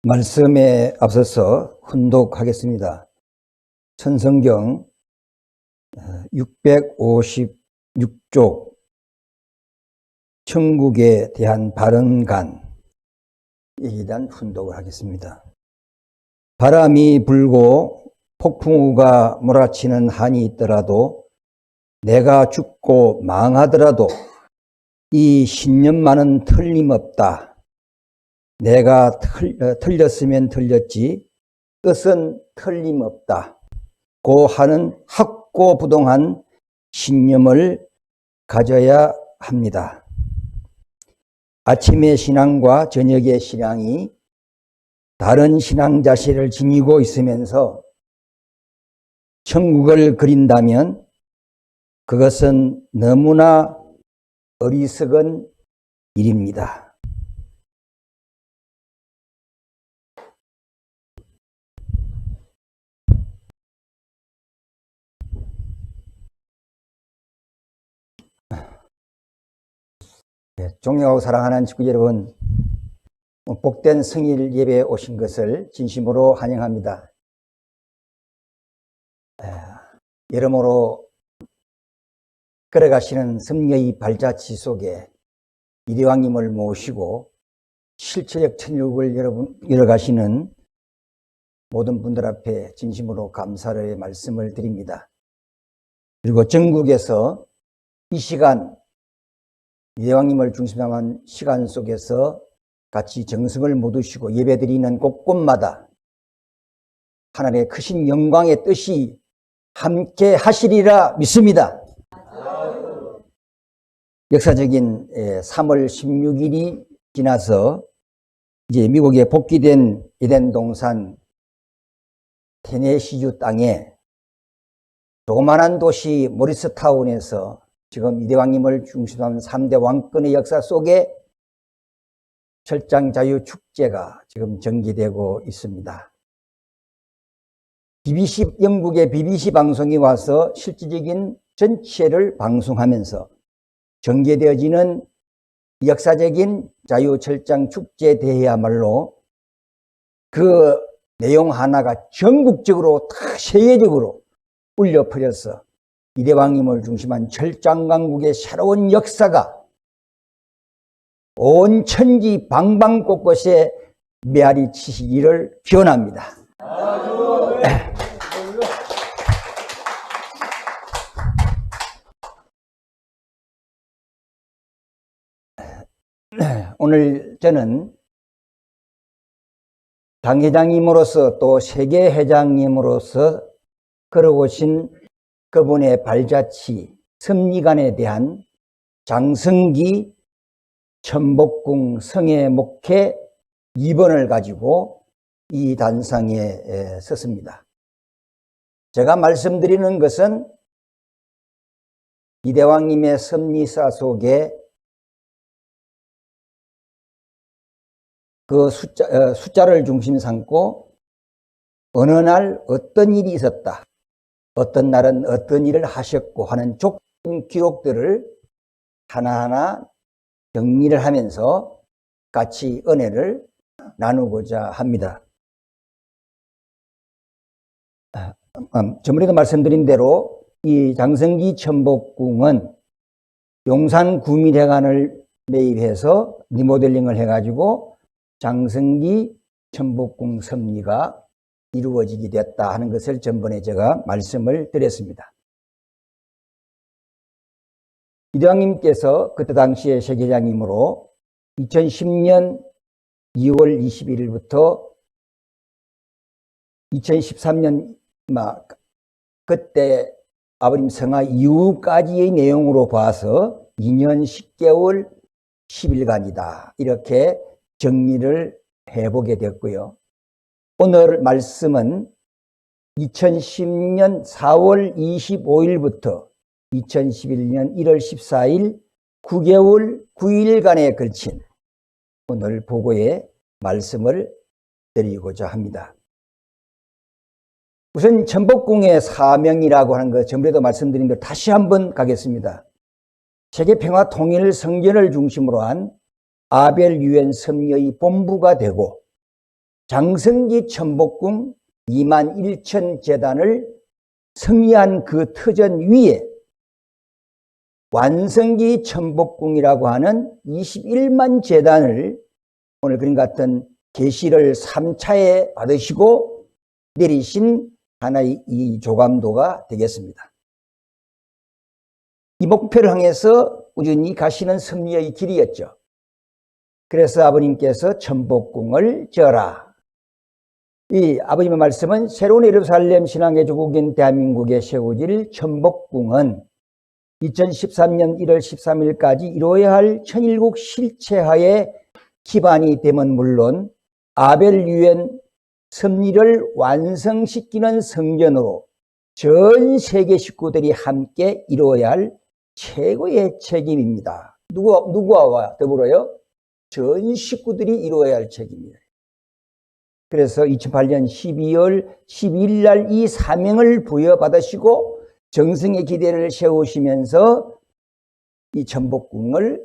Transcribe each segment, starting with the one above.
말씀에 앞서서 훈독하겠습니다. 천성경 656쪽 천국에 대한 바른간에 대한 훈독을 하겠습니다. 바람이 불고 폭풍우가 몰아치는 한이 있더라도 내가 죽고 망하더라도 이 신념만은 틀림없다. 내가 틀렸으면 틀렸지 뜻은 틀림없다. 고 하는 확고부동한 신념을 가져야 합니다. 아침의 신앙과 저녁의 신앙이 다른 신앙 자세를 지니고 있으면서 천국을 그린다면 그것은 너무나 어리석은 일입니다. 존경하고 사랑하는 친구 여러분, 복된 성일 예배에 오신 것을 진심으로 환영합니다. 여러모로 걸어가시는 섭리의 발자취 속에 이대왕님을 모시고 실체적 천국을 열어가시는 모든 분들 앞에 진심으로 감사의 말씀을 드립니다. 그리고 전국에서 이 시간 이대왕님을 중심으로 한 시간 속에서 같이 정성을 모두시고 예배드리는 곳곳마다 하나님의 크신 영광의 뜻이 함께 하시리라 믿습니다. 역사적인 3월 16일이 지나서 이제 미국에 복귀된 에덴 동산 테네시주 땅에 조그만한 도시 모리스타운에서 지금 이대왕님을 중심으로 한 3대 왕권의 역사 속에 철장자유축제가 지금 전개되고 있습니다. 영국의 BBC 방송이 와서 실질적인 전체를 방송하면서 전개되어지는 역사적인 자유철장축제 대회야말로 그 내용 하나가 전국적으로 다 세계적으로 울려 퍼져서 이대왕님을 중심한 철장강국의 새로운 역사가 온 천지 방방곳곳에 메아리 치시기를 기원합니다. 오늘 저는 당회장님으로서 또 세계회장님으로서 걸어오신 그분의 발자취, 섭리관에 대한 장성기 천복궁 성회 목회 2번을 가지고 이 단상에 섰습니다. 제가 말씀드리는 것은 이대왕님의 섭리사 속에 그 숫자를 중심 삼고 어느 날 어떤 일이 있었다. 어떤 날은 어떤 일을 하셨고 하는 족본 기록들을 하나하나 정리를 하면서 같이 은혜를 나누고자 합니다. 전번에도 말씀드린 대로 이 장성기 천복궁은 용산 구미대관을 매입해서 리모델링을 해가지고 장성기 천복궁 섭리가 이루어지게 됐다 하는 것을 전번에 제가 말씀을 드렸습니다. 이대왕님께서 그때 당시에 세계장님으로 2010년 2월 21일부터 2013년 그때 아버님 성화 이후까지의 내용으로 봐서 2년 10개월 10일간이다. 이렇게 정리를 해보게 됐고요. 오늘 말씀은 2010년 4월 25일부터 2011년 1월 14일 9개월 9일간에 걸친 오늘 보고의 말씀을 드리고자 합니다. 우선 천복궁의 사명이라고 하는 것 전번에도 말씀드린 대로 다시 한번 가겠습니다. 세계평화 통일 성전을 중심으로 한 아벨 유엔 섭리의 본부가 되고 장성기 천복궁 21,000 재단을 승리한 그 터전 위에 완성기 천복궁이라고 하는 21만 재단을 오늘 그림 같은 계시를 3차에 받으시고 내리신 하나의 이 조감도가 되겠습니다. 이 목표를 향해서 꾸준히 가시는 승리의 길이었죠. 그래서 아버님께서 천복궁을 지어라. 이 아버님의 말씀은 새로운 예루살렘 신앙의 조국인 대한민국에 세워질 천복궁은 2013년 1월 13일까지 이루어야 할 천일국 실체하에 기반이 되면 물론 아벨 유엔 섭리를 완성시키는 성전으로 전 세계 식구들이 함께 이루어야 할 최고의 책임입니다. 누구와 더불어요? 전 식구들이 이루어야 할 책임이에요. 그래서 2008년 12월 12일 날 이 사명을 부여받으시고 정성의 기대를 세우시면서 이 천복궁을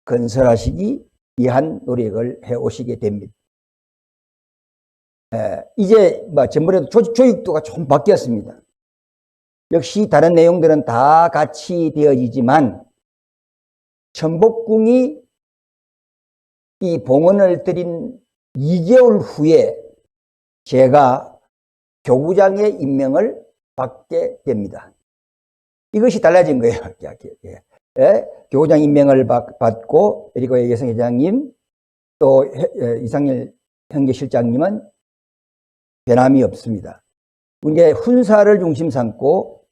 건설하시기 위한 노력을 해오시게 됩니다. 이제 전번에도 조직도가 조금 바뀌었습니다. 역시 다른 내용들은 다 같이 되어지지만 천복궁이 이 봉헌을 드린 2개월 후에 제가 교구장의 임명을 받게 됩니다. 이것이 달라진 거예요. 교구장 임명을 받고 그리고 여성회장님 또 이상일 형제실장님은 변함이 없습니다. 이제 훈사를 중심 삼고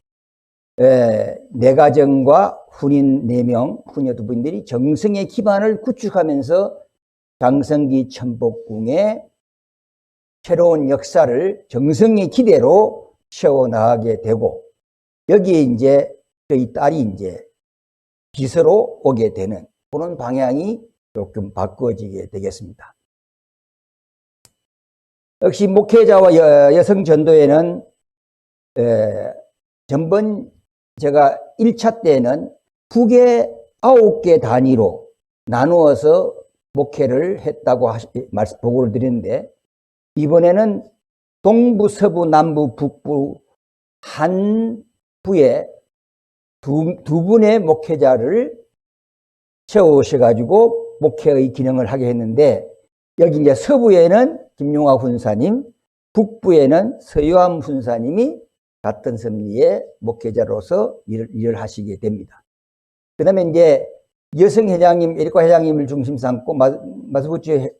내가정과 훈인 4명, 훈녀 2분들이 정성의 기반을 구축하면서 장성기 천복궁의 새로운 역사를 정성의 기대로 세워나가게 되고 여기에 이제 저희 딸이 이제 비서로 오게 되는 그런 방향이 조금 바꿔지게 되겠습니다. 역시 목회자와 여성 전도회는 전번 제가 1차 때는 북의 9개 단위로 나누어서 목회를 했다고 보고를 드렸는데 이번에는 동부, 서부, 남부, 북부 한 부에 두 분의 목회자를 세우셔가지고 목회의 기능을 하게 했는데 여기 이제 서부에는 김용화 훈사님, 북부에는 서유암 훈사님이 같은 섭리의 목회자로서 일을 하시게 됩니다. 그 다음에 이제 여성 회장님, 에리카 회장님을 중심 삼고 마스부치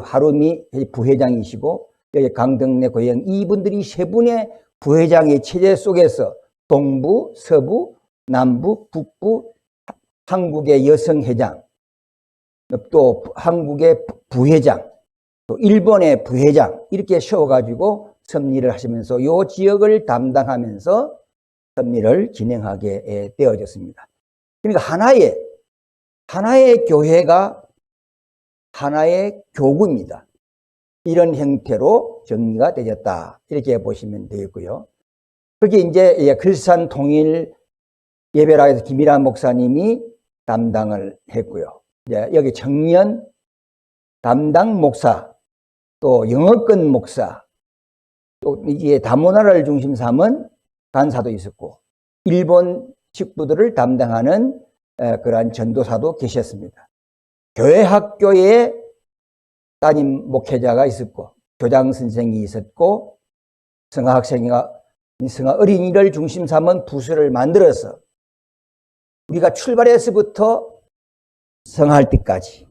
하루미 부회장이시고 여기 강덕래 고영 이분들이 세 분의 부회장의 체제 속에서 동부, 서부, 남부, 북부, 한국의 여성회장, 또 한국의 부회장, 또 일본의 부회장 이렇게 세워가지고 섭리를 하시면서 이 지역을 담당하면서 섭리를 진행하게 되어졌습니다. 그러니까 하나의 교회가 하나의 교구입니다. 이런 형태로 정리가 되었다. 이렇게 보시면 되겠고요. 그게 이제 글산 통일 예배라에서 김일환 목사님이 담당을 했고요. 이제 여기 청년 담당 목사, 또 영어권 목사, 또 이제 다문화를 중심 삼은 간사도 있었고, 일본 식구들을 담당하는 그러한 전도사도 계셨습니다. 교회 학교에 담임 목회자가 있었고, 교장 선생이 있었고, 성화 어린이를 중심 삼은 부서를 만들어서 우리가 출발해서부터 성화할 때까지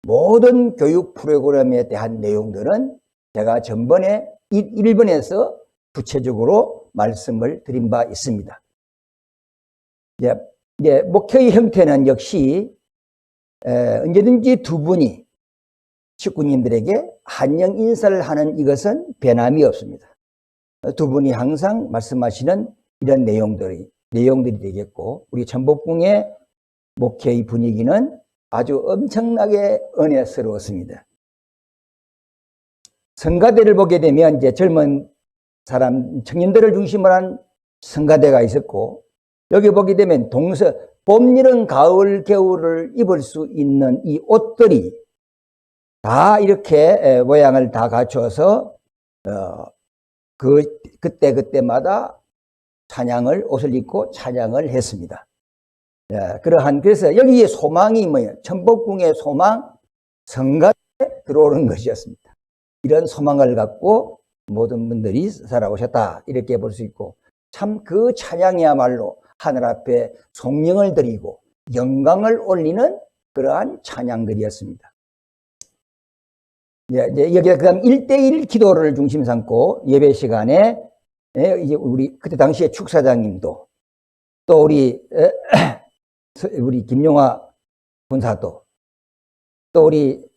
모든 교육 프로그램에 대한 내용들은 제가 전번에 1번에서 구체적으로 말씀을 드린 바 있습니다. 이제 목회의 형태는 역시 언제든지 두 분이 식구님들에게 환영 인사를 하는 이것은 변함이 없습니다. 두 분이 항상 말씀하시는 이런 내용들이 되겠고, 우리 천복궁의 목회의 분위기는 아주 엄청나게 은혜스러웠습니다. 성가대를 보게 되면 이제 젊은 사람, 청년들을 중심으로 한 성가대가 있었고, 여기 보게 되면 봄, 여름, 가을, 겨울을 입을 수 있는 이 옷들이 다 이렇게 모양을 다 갖춰서 그때마다 찬양을 옷을 입고 찬양을 했습니다. 그래서 여기에 소망이 뭐예요? 천복궁의 소망, 성가에 들어오는 것이었습니다. 이런 소망을 갖고 모든 분들이 살아오셨다 이렇게 볼 수 있고, 참 그 찬양이야말로 하늘 앞에 송영을 드리고 영광을 올리는 그러한 찬양들이었습니다. 여기가 그다음 1대1 기도를 중심 삼고 예배 시간에 이제 우리 그때 당시에 축사장님도 또 우리 김용화 군사도 또 우리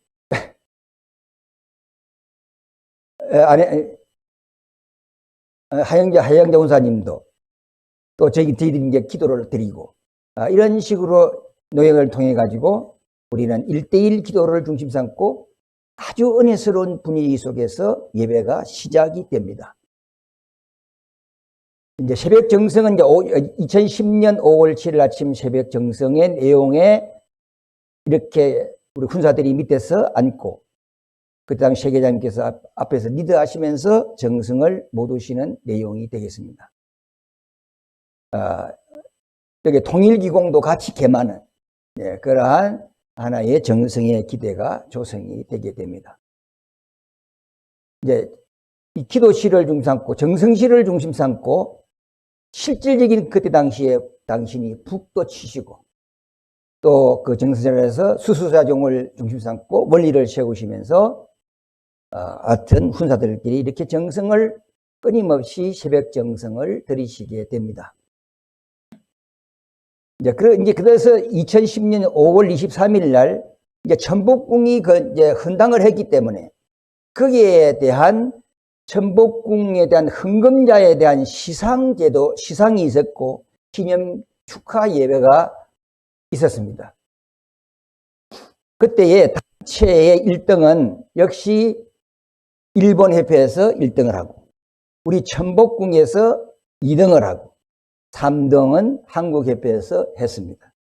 하영자 군사님도 또 저희들이 이제 기도를 드리고 이런 식으로 노역을 통해 가지고 우리는 1대1 기도를 중심 삼고 아주 은혜스러운 분위기 속에서 예배가 시작이 됩니다. 이제 새벽 정성은 이제 2010년 5월 7일 아침 새벽 정성의 내용에 이렇게 우리 군사들이 밑에서 앉고 그때 당시 세계장님께서 앞에서 리드하시면서 정성을 모두시는 내용이 되겠습니다. 여기 통일기공도 같이 개마는 그러한 하나의 정성의 기대가 조성이 되게 됩니다. 이제 이 기도시를 중심 삼고 정성시를 중심 삼고 실질적인 그때 당시에 당신이 북도 치시고 또 그 정성시에서 수수자종을 중심 삼고 원리를 세우시면서 하여튼 훈사들끼리 이렇게 정성을 끊임없이 새벽 정성을 드리시게 됩니다. 그래서 2010년 5월 23일 날 이제 천복궁이 이제 헌당을 했기 때문에 거기에 대한 천복궁에 대한 헌금자에 대한 시상이 있었고 기념 축하 예배가 있었습니다. 그때의 단체의 1등은 역시 일본 협회에서 1등을 하고 우리 천복궁에서 2등을 하고 3등은 한국협회에서 했습니다.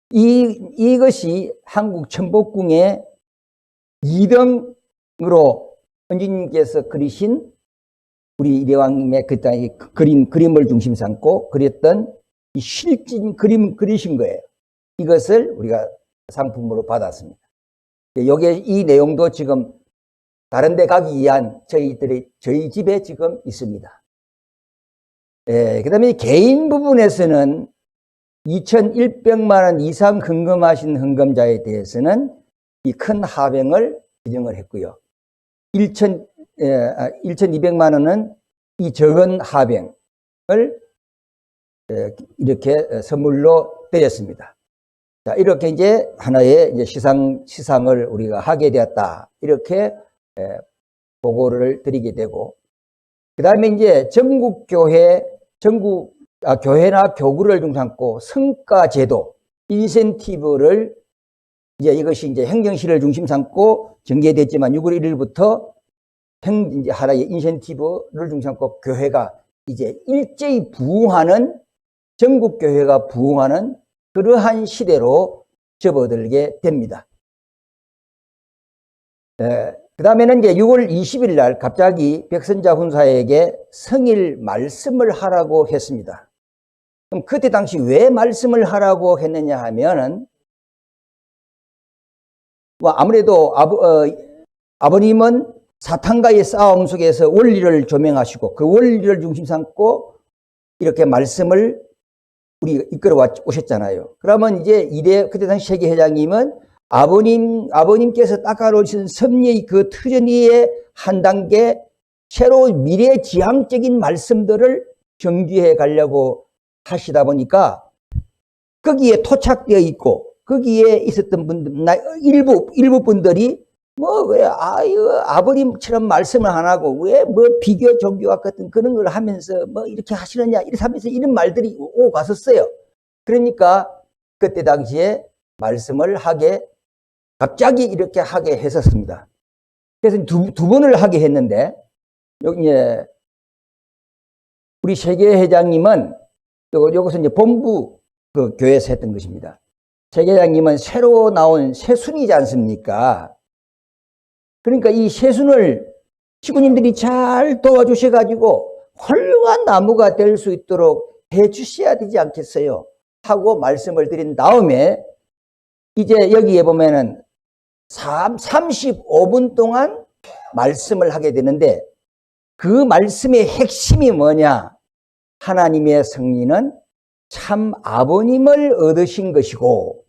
이것이 한국 천복궁의 2등으로 은지님께서 그리신 우리 이대왕님의 그림을 중심 삼고 그렸던 이 실진 그림 그리신 거예요. 이것을 우리가 상품으로 받았습니다. 이 내용도 지금 다른 데 가기 위한 저희 집에 지금 있습니다. 그 다음에 개인 부분에서는 2,100만 원 이상 헌금하신 헌금자에 대해서는 이 큰 하병을 지정을 했고요. 1,200만 원은 이 적은 하병을 이렇게 선물로 드렸습니다. 자, 이렇게 이제 하나의 이제 시상을 우리가 하게 되었다. 이렇게 보고를 드리게 되고, 그 다음에 이제 교회나 교구를 중심 삼고 성과제도, 인센티브를 이것이 이제 행정실을 중심 삼고 전개됐지만 6월 1일부터 이제 하나의 인센티브를 중심 삼고 교회가 이제 일제히 부흥하는 전국교회가 부흥하는 그러한 시대로 접어들게 됩니다. 그 다음에는 이제 6월 20일 날 갑자기 백선자 훈사에게 성일 말씀을 하라고 했습니다. 그럼 그때 당시 왜 말씀을 하라고 했느냐 하면은, 아무래도 아버님은 사탄과의 싸움 속에서 원리를 조명하시고 그 원리를 중심 삼고 이렇게 말씀을 우리 이끌어 오셨잖아요. 그러면 이제 그때 당시 세계회장님은 아버님께서 닦아놓으신 섭리의 그 터전 위에 한 단계 새로운 미래지향적인 말씀들을 정기해 가려고 하시다 보니까 거기에 토착되어 있고 거기에 있었던 분들, 일부 분들이 왜 아버님처럼 말씀을 안 하고 왜 비교 종교학 같은 그런 걸 하면서 이렇게 하시느냐 이렇게 하면서 이런 말들이 오고 갔었어요. 그러니까 그때 당시에 말씀을 갑자기 이렇게 하게 했었습니다. 그래서 두 번을 하게 했는데, 여기 우리 세계회장님은 여기서 이제 본부 그 교회에서 했던 것입니다. 세계장님은 새로 나온 새순이지 않습니까? 그러니까 이 새순을 시구님들이 잘 도와주셔가지고 훌륭한 나무가 될 수 있도록 해주셔야 되지 않겠어요? 하고 말씀을 드린 다음에 이제 여기에 보면은 35분 동안 말씀을 하게 되는데 그 말씀의 핵심이 뭐냐? 하나님의 성리는 참 아버님을 얻으신 것이고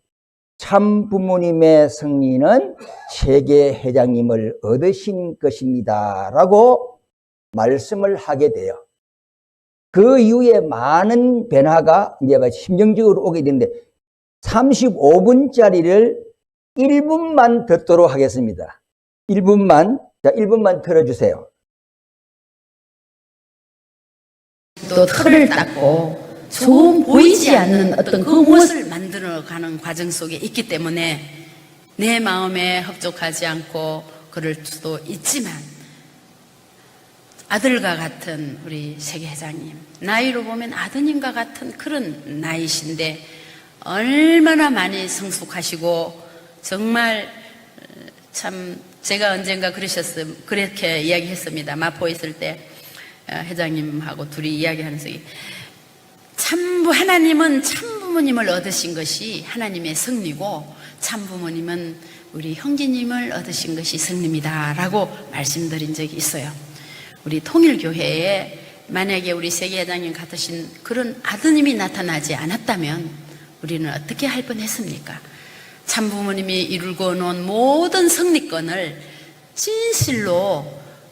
참 부모님의 성리는 세계 회장님을 얻으신 것입니다. 라고 말씀을 하게 돼요. 그 이후에 많은 변화가 이제 심정적으로 오게 되는데 35분짜리를 1분만 듣도록 하겠습니다. 1분만, 자, 1분만 틀어주세요. 또 털을 닦고 좀 보이지 않는 어떤 그 무엇을 만들어가는 과정 속에 있기 때문에 내 마음에 흡족하지 않고 그럴 수도 있지만 아들과 같은 우리 세계 회장님, 나이로 보면 아드님과 같은 그런 나이신데 얼마나 많이 성숙하시고 정말 참 제가 언젠가 그렇게 이야기했습니다. 마포에 있을 때 회장님하고 둘이 이야기하면서 하나님은 참부모님을 얻으신 것이 하나님의 승리고 참부모님은 우리 형제님을 얻으신 것이 승리입니다 라고 말씀드린 적이 있어요. 우리 통일교회에 만약에 우리 세계회장님 같으신 그런 아드님이 나타나지 않았다면 우리는 어떻게 할 뻔했습니까? 참부모님이 이루고 놓은 모든 승리권을 진실로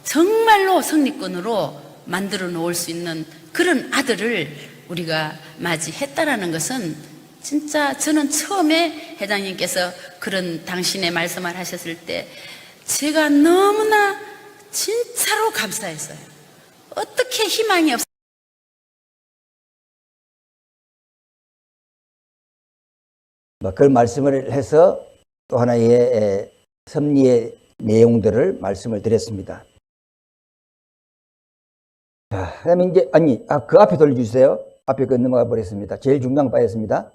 정말로 승리권으로 만들어 놓을 수 있는 그런 아들을 우리가 맞이했다라는 것은 진짜 저는 처음에 회장님께서 그런 당신의 말씀을 하셨을 때 제가 너무나 진짜로 감사했어요. 어떻게 희망이 없 그런 말씀을 해서 또 하나의 섭리의 내용들을 말씀을 드렸습니다. 자, 그 다음에 이제, 그 앞에 돌려주세요. 앞에 그 넘어가 버렸습니다. 제일 중요한 바였습니다.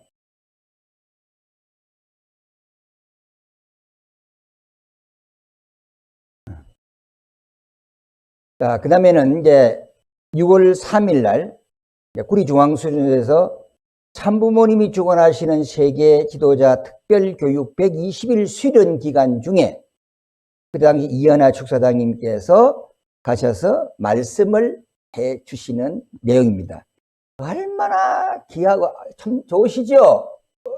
자, 그 다음에는 이제 6월 3일 날, 구리중앙수련회에서 참부모님이 주관하시는 세계 지도자 특별교육 120일 수련 기간 중에 그 당시 이현아 축사장님께서 가셔서 말씀을 해 주시는 내용입니다. 얼마나 귀하고 참 좋으시죠?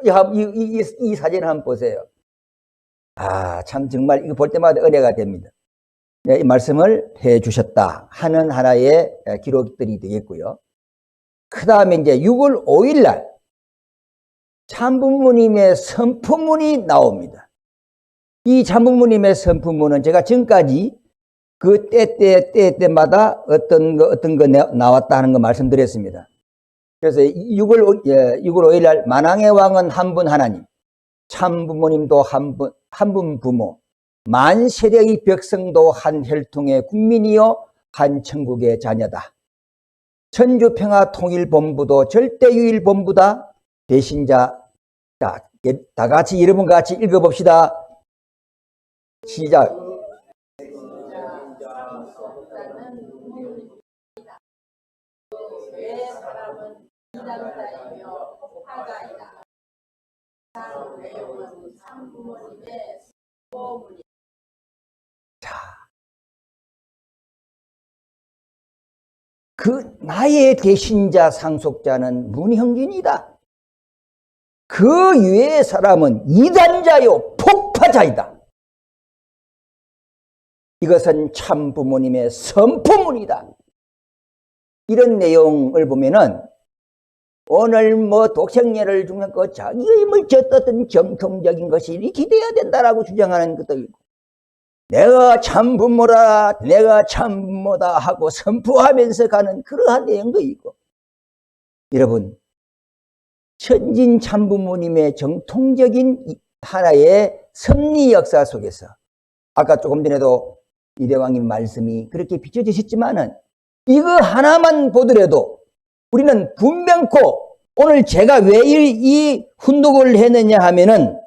이 사진을 한번 보세요. 참 정말 이거 볼 때마다 은혜가 됩니다. 네, 이 말씀을 해 주셨다 하는 하나의 기록들이 되겠고요. 그 다음에 이제 6월 5일 날 참부모님의 선포문이 나옵니다. 이 참부모님의 선포문은 제가 지금까지 그 때마다 어떤 거 나왔다 하는 거 말씀드렸습니다. 그래서 6월 5일 날 만왕의 왕은 한 분 하나님, 참부모님도 한 분 부모, 만 세대의 백성도 한 혈통의 국민이요 한 천국의 자녀다. 천주평화통일본부도 절대유일본부다. 대신자. 자, 다 같이 여러분 같이 읽어봅시다. 시작. 그 나의 대신자 상속자는 문형진이다. 그 위의 사람은 이단자요 폭파자이다. 이것은 참 부모님의 선포문이다. 이런 내용을 보면은 오늘 독생예를 중요한 자기의 힘을 졌던 정통적인 것이 기대해야 된다라고 주장하는 것도 있고, 내가 참 부모다, 내가 참 부모다 하고 선포하면서 가는 그러한 내용도 있고, 여러분, 천진 참부모님의 정통적인 하나의 섭리 역사 속에서 아까 조금 전에도 이대왕님 말씀이 그렇게 비춰지셨지만은 이거 하나만 보더라도 우리는 분명코 오늘 제가 왜 이 훈독을 했느냐 하면은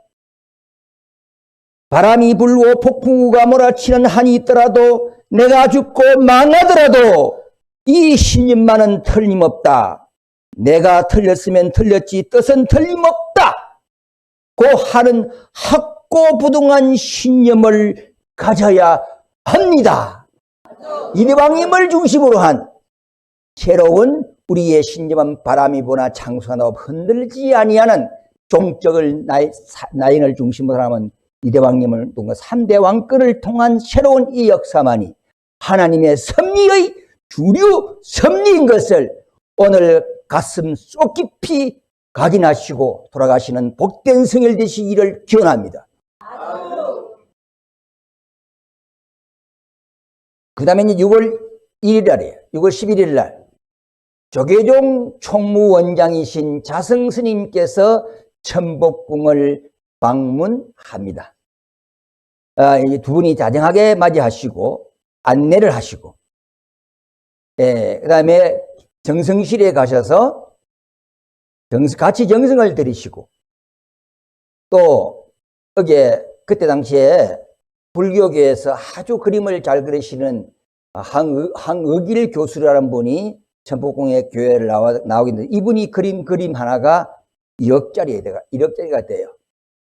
바람이 불고 폭풍우가 몰아치는 한이 있더라도 내가 죽고 망하더라도 이 신념만은 틀림없다. 내가 틀렸으면 틀렸지 뜻은 틀림없다. 고 하는 확고부동한 신념을 가져야 합니다. 이대왕님을 중심으로 한 새로운 우리의 신념은 바람이 부나 창수가 나고 흔들리지 아니하는 종적을 나인을 중심으로 하는 이대왕님을 통한 3대 왕권을 통한 새로운 이 역사만이 하나님의 섭리의 주류 섭리인 것을 오늘 가슴 속 깊이 각인하시고 돌아가시는 복된 성일 되시기를 기원합니다. 그 다음에 6월 1일 날이에요. 6월 11일 날 조계종 총무원장이신 자성스님께서 천복궁을 방문합니다. 두 분이 다정하게 맞이하시고 안내를 하시고, 그 다음에 정성실에 가셔서 같이 정성을 드리시고, 또 그때 당시에 불교계에서 아주 그림을 잘 그리시는 항의길 교수라는 분이 천복궁의 교회를 나오게 되는데, 이분이 그림 하나가 1억짜리가 돼요.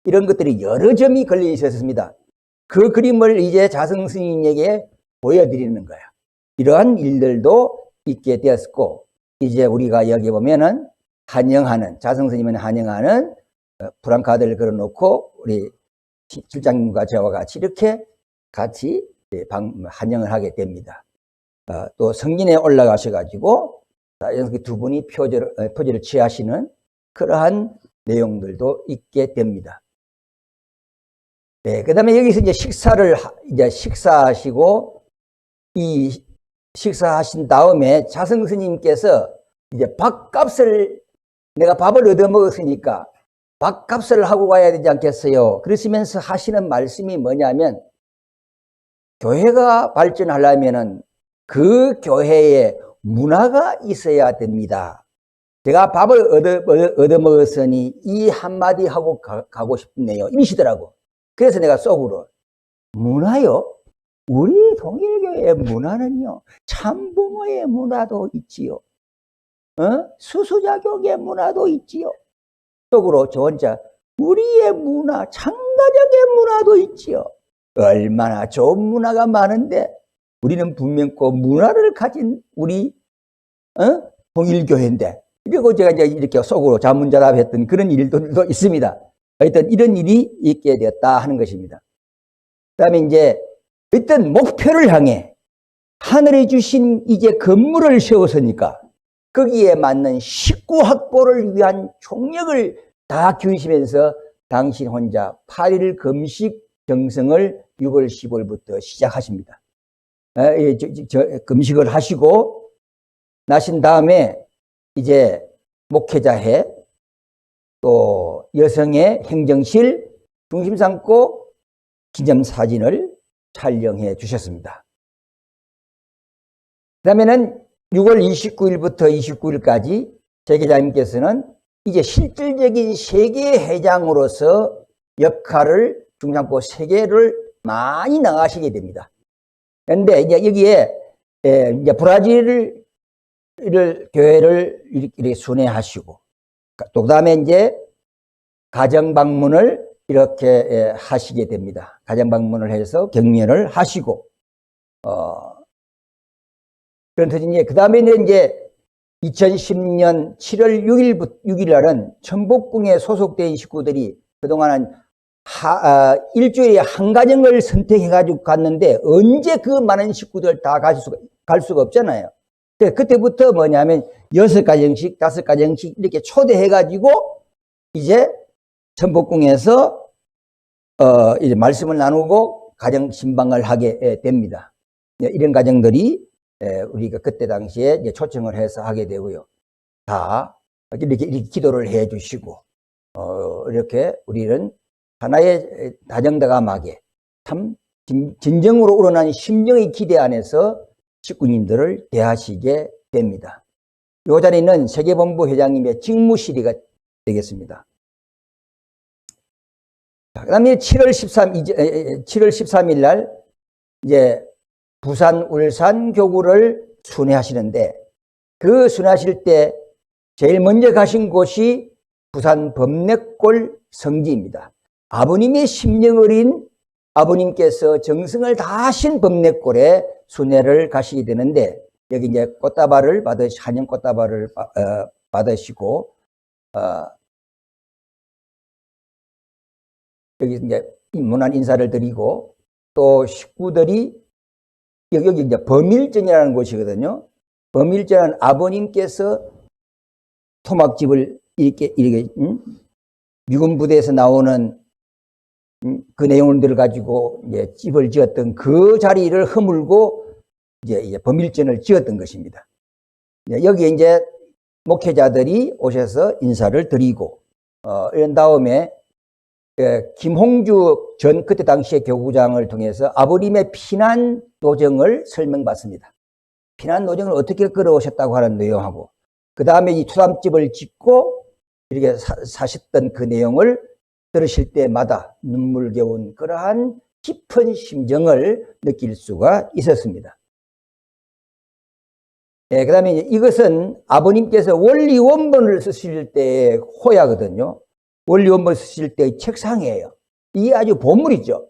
이런 것들이 여러 점이 걸려 있었습니다. 그 그림을 이제 자성 스님에게 보여드리는 거예요. 이러한 일들도 있게 되었고, 이제 우리가 여기 보면은 자성 스님은 환영하는 프랑카드를 걸어놓고 우리 실장님과 저와 같이 이렇게 같이 환영을 하게 됩니다. 또 성진에 올라가셔가지고 이렇게 두 분이 포즈를 취하시는 그러한 내용들도 있게 됩니다. 네, 그 다음에 여기서 이제 식사하시고, 이 식사하신 다음에 자성 스님께서 이제 내가 밥을 얻어먹었으니까 밥값을 하고 가야 되지 않겠어요? 그러시면서 하시는 말씀이 뭐냐면, 교회가 발전하려면은 그 교회에 문화가 있어야 됩니다. 제가 밥을 얻어먹었으니 이 한마디 하고 가고 싶네요. 이러시더라고. 그래서 내가 속으로, 문화요? 우리 동일교회의 문화는요, 참부모의 문화도 있지요. 수수자격의 문화도 있지요. 속으로 저 혼자, 우리의 문화, 창가적의 문화도 있지요. 얼마나 좋은 문화가 많은데, 우리는 분명 그 문화를 가진 우리, 동일교회인데. 그리고 제가 이제 이렇게 속으로 자문자답했던 그런 일들도 있습니다. 하여튼 이런 일이 있게 되었다 하는 것입니다. 그 다음에 이제 어떤 목표를 향해 하늘에 주신 이제 건물을 세웠으니까 거기에 맞는 식구 확보를 위한 총력을 다 기울이시면서 당신 혼자 8일 금식 정성을 6월 15일부터 시작하십니다. 금식을 하시고 나신 다음에 이제 목회자회 또 여성의 행정실 중심 삼고 기념사진을 촬영해 주셨습니다. 그 다음에는 6월 29일부터 29일까지 재계장님께서는 이제 실질적인 세계회장으로서 역할을 중상포 세계를 많이 나가시게 됩니다. 그런데 이제 여기에 이제 브라질 교회를 이렇게 순회하시고, 또 그다음에 이제 가정 방문을 이렇게 하시게 됩니다. 가정 방문을 해서 격려를 하시고, 그런 터지니 그다음에 이제 2010년 7월 6일 날은 천복궁에 소속된 식구들이 그동안은 일주일에 한 가정을 선택해가지고 갔는데 언제 그 많은 식구들 다 갈 수가 없잖아요. 그때부터 뭐냐면 6가정씩, 5가정씩 이렇게 초대해가지고 이제 천복궁에서 이제 말씀을 나누고 가정 신방을 하게 됩니다. 이런 가정들이 우리가 그때 당시에 이제 초청을 해서 하게 되고요. 다 이렇게 기도를 해 주시고, 이렇게 우리는 하나의 다정다감하게 참 진정으로 우러난 심령의 기대 안에서 식구님들을 대하시게 됩니다. 요 자리는 세계본부 회장님의 직무실이 되겠습니다. 그 다음에 7월 13일 날, 이제, 부산, 울산 교구를 순회하시는데, 그 순회하실 때, 제일 먼저 가신 곳이 부산 범내골 성지입니다. 아버님의 심령 어린 아버님께서 정성을 다하신 범내골에 순회를 가시게 되는데, 여기 이제 꽃다발을 한영 꽃다발을 받으시고, 여기 이제 문안 인사를 드리고, 또 식구들이, 여기 이제 범일전이라는 곳이거든요. 범일전은 아버님께서 토막집을 이렇게 미군 부대에서 나오는 그 내용들을 가지고 이제 집을 지었던 그 자리를 허물고 이제 범일전을 지었던 것입니다. 여기에 이제 목회자들이 오셔서 인사를 드리고, 이런 다음에 김홍주 전 그때 당시의 교구장을 통해서 아버님의 피난 도정을 설명받습니다. 피난 도정을 어떻게 끌어오셨다고 하는 내용하고, 그 다음에 이 투담집을 짓고 이렇게 사셨던 그 내용을 들으실 때마다 눈물겨운 그러한 깊은 심정을 느낄 수가 있었습니다. 그 다음에 이것은 아버님께서 원리 원본을 쓰실 때의 호야거든요. 원리 원본을 쓰실 때의 책상이에요. 이게 아주 보물이죠.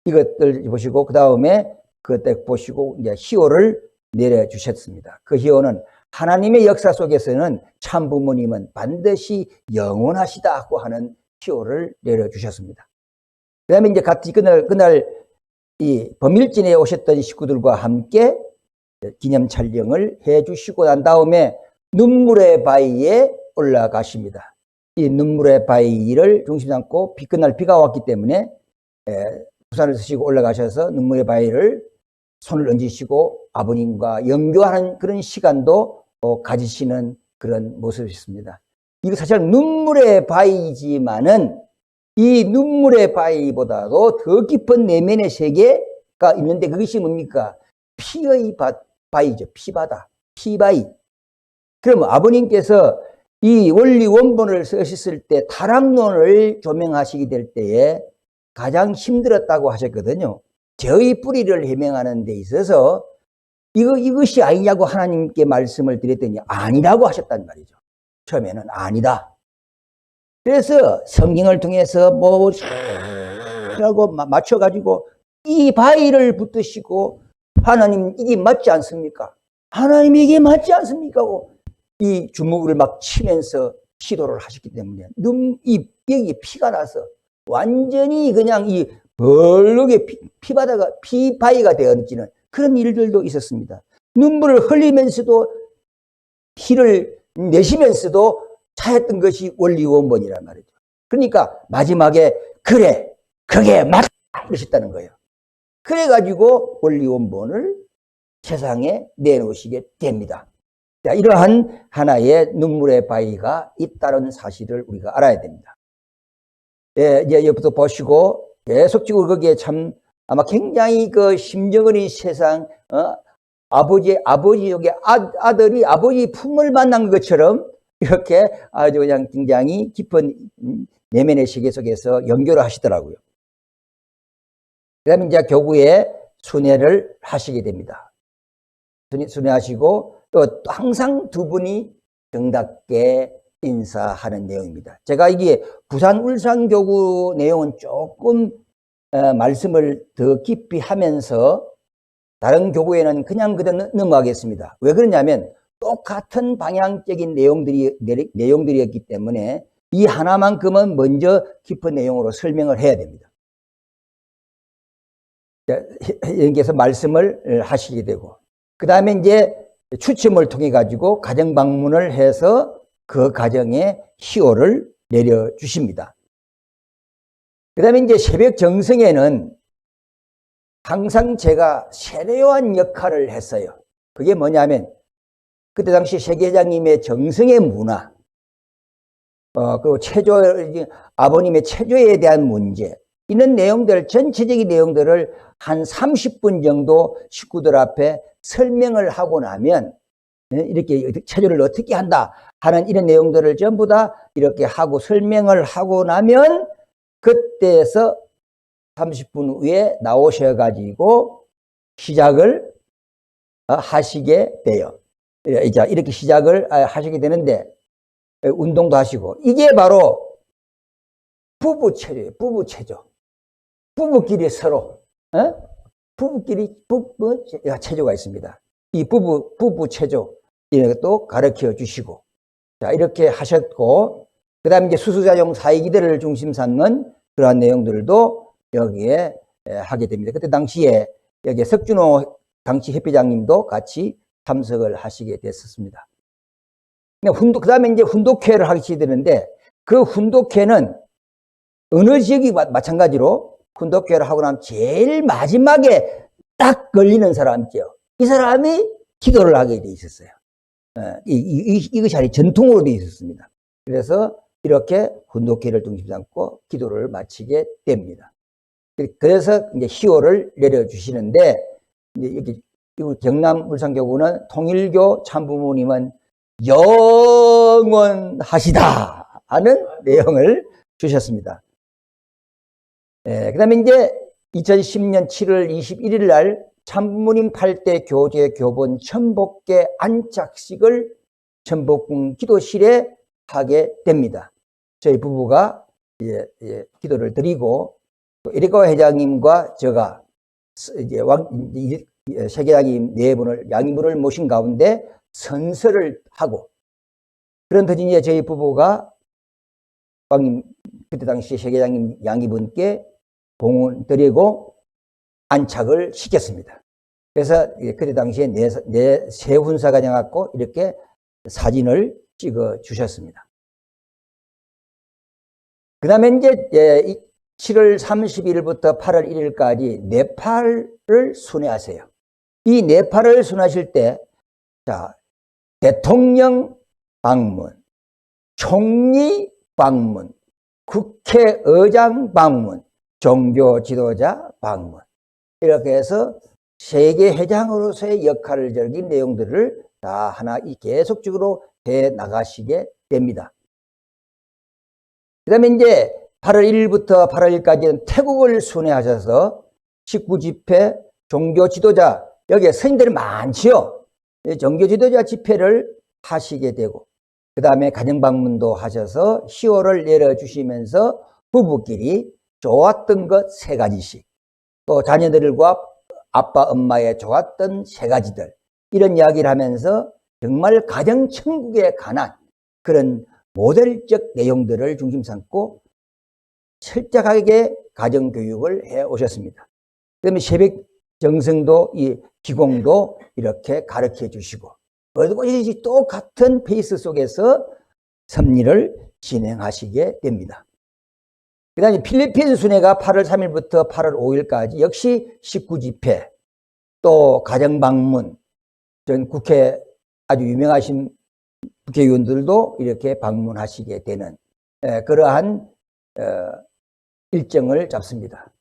이것들 보시고, 그 다음에 그때 보시고, 이제 희호를 내려주셨습니다. 그 희호는 하나님의 역사 속에서는 참 부모님은 반드시 영원하시다고 하는 희호를 내려주셨습니다. 그 다음에 이제 같이 그날 이 범일진에 오셨던 식구들과 함께 기념 촬영을 해 주시고 난 다음에 눈물의 바위에 올라가십니다. 이 눈물의 바위를 중심 삼고 그날 비가 왔기 때문에 우산을 쓰시고 올라가셔서 눈물의 바위를 손을 얹으시고 아버님과 연교하는 그런 시간도 가지시는 그런 모습이 있습니다. 이거 사실 눈물의 바위지만은 이 눈물의 바위보다도 더 깊은 내면의 세계가 있는데 그것이 뭡니까? 피의 바위죠. 피바다. 피바위. 그럼 아버님께서 이 원리 원본을 쓰셨을 때 타락론을 조명하시게 될 때에 가장 힘들었다고 하셨거든요. 죄의 뿌리를 해명하는 데 있어서 이것이 아니냐고 하나님께 말씀을 드렸더니 아니라고 하셨단 말이죠. 처음에는 아니다. 그래서 성경을 통해서 하고 맞춰가지고 이 바위를 붙드시고 하나님 이게 맞지 않습니까? 하나님 이게 맞지 않습니까? 이 주먹을 막 치면서 기도를 하셨기 때문에 여기 피가 나서 완전히 그냥 이 벌겋게 피바다가 피바위가 되어지는 그런 일들도 있었습니다. 눈물을 흘리면서도 피를 내시면서도 차였던 것이 원리 원본이란 말이죠. 그러니까 마지막에 그래 그게 맞다 이러셨다는 거예요. 그래가지고 원리 원본을 세상에 내놓으시게 됩니다. 자, 이러한 하나의 눈물의 바위가 있다는 사실을 우리가 알아야 됩니다. 이제 여기부터 보시고 계속적으로 거기에 참 아마 굉장히 그 심정 어린 세상, 아버지 여기 아들이 아버지 품을 만난 것처럼 이렇게 아주 그냥 굉장히 깊은 내면의 세계 속에서 연결을 하시더라고요. 그 다음에 이제 교구에 순회를 하시게 됩니다. 순회하시고 또 항상 두 분이 정답게 인사하는 내용입니다. 제가 이게 부산 울산교구 내용은 조금 말씀을 더 깊이 하면서 다른 교구에는 그냥 그대로 넘어가겠습니다. 왜 그러냐면 똑같은 방향적인 내용들이었기 때문에 이 하나만큼은 먼저 깊은 내용으로 설명을 해야 됩니다. 여기서 말씀을 하시게 되고 그 다음에 이제 추첨을 통해 가지고 가정 방문을 해서 그 가정에 희호를 내려주십니다. 그 다음에 이제 새벽 정성에는 항상 제가 세례요한 역할을 했어요. 그게 뭐냐면 그때 당시 세계장님의 정성의 문화, 그 아버님의 체조에 대한 문제, 이런 내용들, 전체적인 내용들을 한 30분 정도 식구들 앞에 설명을 하고 나면 이렇게 체조를 어떻게 한다 하는 이런 내용들을 전부 다 이렇게 하고 설명을 하고 나면 그때에서 30분 후에 나오셔가지고 시작을 하시게 돼요. 자, 이렇게 시작을 하시게 되는데 운동도 하시고 이게 바로 부부 체조예요. 부부 체조. 부부끼리 서로 부부끼리 부부 체조가 있습니다. 이 부부 체조 이런 것도 가르쳐 주시고 자 이렇게 하셨고 그다음에 이제 수수자용 사회기대를 중심 삼는 그러한 내용들도 여기에 하게 됩니다. 그때 당시에 여기 석준호 당시 협회장님도 같이 참석을 하시게 됐었습니다. 그 다음에 이제 훈독회를 하시게 되는데 그 훈독회는 어느 지역이 마찬가지로 훈독회를 하고 나면 제일 마지막에 딱 걸리는 사람 있죠. 이 사람이 기도를 하게 돼 있었어요. 이것이 전통으로 돼 있었습니다. 그래서 이렇게 훈독회를 중심 삼고 기도를 마치게 됩니다. 그래서 이제 희호를 내려주시는데 이제 여기 경남 울산교구는 통일교 참부모님은 영원하시다 하는 내용을 주셨습니다. 그 다음에 이제 2010년 7월 21일 날 참부모님 8대 교제 교본 천복계 안착식을 천복궁 기도실에 하게 됩니다. 저희 부부가 기도를 드리고 또 에리카 회장님과 제가 이제 세계장님 네 분을 양이분을 모신 가운데 선서를 하고 그런 터진에 저희 부부가 왕님 그때 당시 세계장님 양이분께 봉헌 드리고 안착을 시켰습니다. 그래서 그때 당시에 세 훈사가 나갔고 이렇게 사진을 찍어 주셨습니다. 그 다음에 이제 7월 30일부터 8월 1일까지 네팔을 순회하세요. 이 네팔을 순회하실 때, 자, 대통령 방문, 총리 방문, 국회의장 방문, 종교 지도자 방문. 이렇게 해서 세계 회장으로서의 역할을 즐긴 내용들을 다 하나 계속적으로 해 나가시게 됩니다. 그 다음에 이제 8월 1일부터 8월 1일까지는 태국을 순회하셔서 19집회 종교 지도자, 여기에 스님들이 많지요. 종교 지도자 집회를 하시게 되고, 그 다음에 가정방문도 하셔서 희호를 내려주시면서 부부끼리 좋았던 것 3가지씩, 또 자녀들과 아빠, 엄마의 좋았던 3가지들, 이런 이야기를 하면서 정말 가정천국에 관한 그런 모델적 내용들을 중심 삼고 철저하게 가정교육을 해 오셨습니다. 그 다음에 새벽 정성도, 이 기공도 이렇게 가르쳐 주시고, 어디든지 똑같은 페이스 속에서 섭리를 진행하시게 됩니다. 그 다음에 필리핀 순회가 8월 3일부터 8월 5일까지 역시 19집회, 또 가정방문, 전 국회 아주 유명하신 국회의원들도 이렇게 방문하시게 되는 그러한 일정을 잡습니다.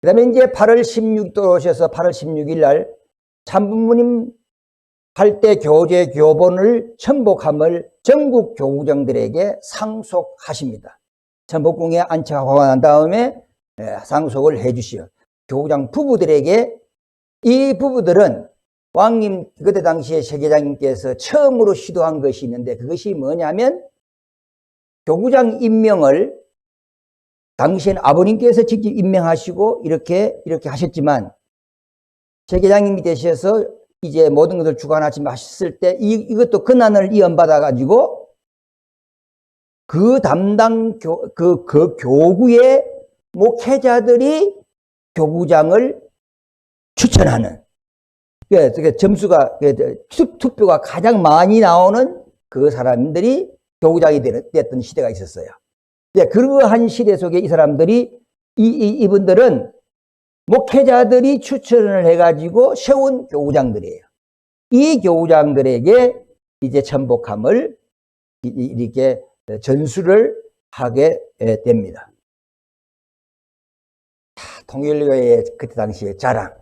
그 다음에 이제 8월 16일 오셔서 8월 16일 날 참부모님 8대 교제 교본을 천복함을 전국 교구장들에게 상속하십니다. 천복궁에 안착하고 난 다음에 상속을 해 주시오. 교구장 부부들에게, 이 부부들은 왕님 그때 당시에 세계장님께서 처음으로 시도한 것이 있는데, 그것이 뭐냐면 교구장 임명을 당시엔 아버님께서 직접 임명하시고 이렇게 하셨지만, 세계장님이 되셔서 이제 모든 것을 주관하셨을 때 이것도 권한을 이언받아 가지고 그 담당 그 교구의 목회자들이 교구장을 추천하는, 점수가 투표가 가장 많이 나오는 그 사람들이 교구장이 됐던 시대가 있었어요. 그러한 시대 속에 이 사람들이 이분들은 목회자들이 추천을 해가지고 세운 교구장들이에요. 이 교구장들에게 이제 천복함을 이렇게 전수를 하게 됩니다. 통일교의 그때 당시의 자랑,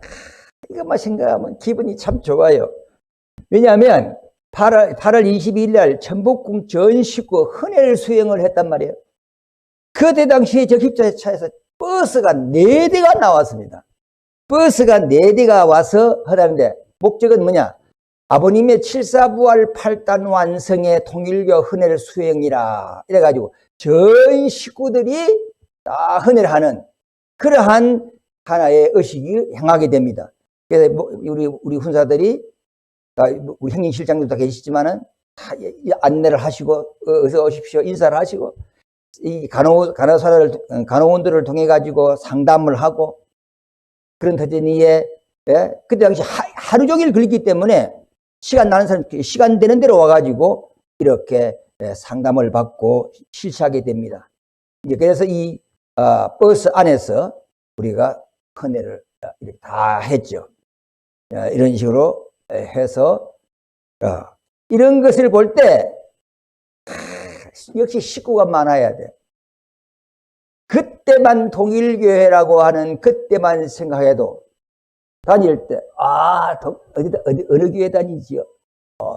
이것만 생각하면 기분이 참 좋아요. 왜냐하면 8월 22일 날 전북궁 전 식구 헌혈 수행을 했단 말이에요. 그때 당시에 적십자차에서 버스가 4대가 나왔습니다. 버스가 4대가 와서 하다는데 목적은 뭐냐? 아버님의 7사부활 8단 완성의 통일교 헌혈 수행이라 이래가지고 전 식구들이 다 헌혈하는 그러한 하나의 의식이 행하게 됩니다. 그래서 우리 훈사들이 우리 형님 실장님도 다 계시지만은 다 안내를 하시고 어서 오십시오 인사를 하시고 이 간호원들을 통해 가지고 상담을 하고 그런 터전이에 그때 당시 하루 종일 걸렸기 때문에 시간 나는 사람 시간 되는 대로 와가지고 이렇게 상담을 받고 실시하게 됩니다. 이제 그래서 이 버스 안에서 우리가 헌혈을 이렇게 다 했죠. 이런 식으로 해서 이런 것을 볼 때 역시 식구가 많아야 돼. 그때만 통일교회라고 하는 그때만 생각해도 다닐 때 어느 교회 다니지요?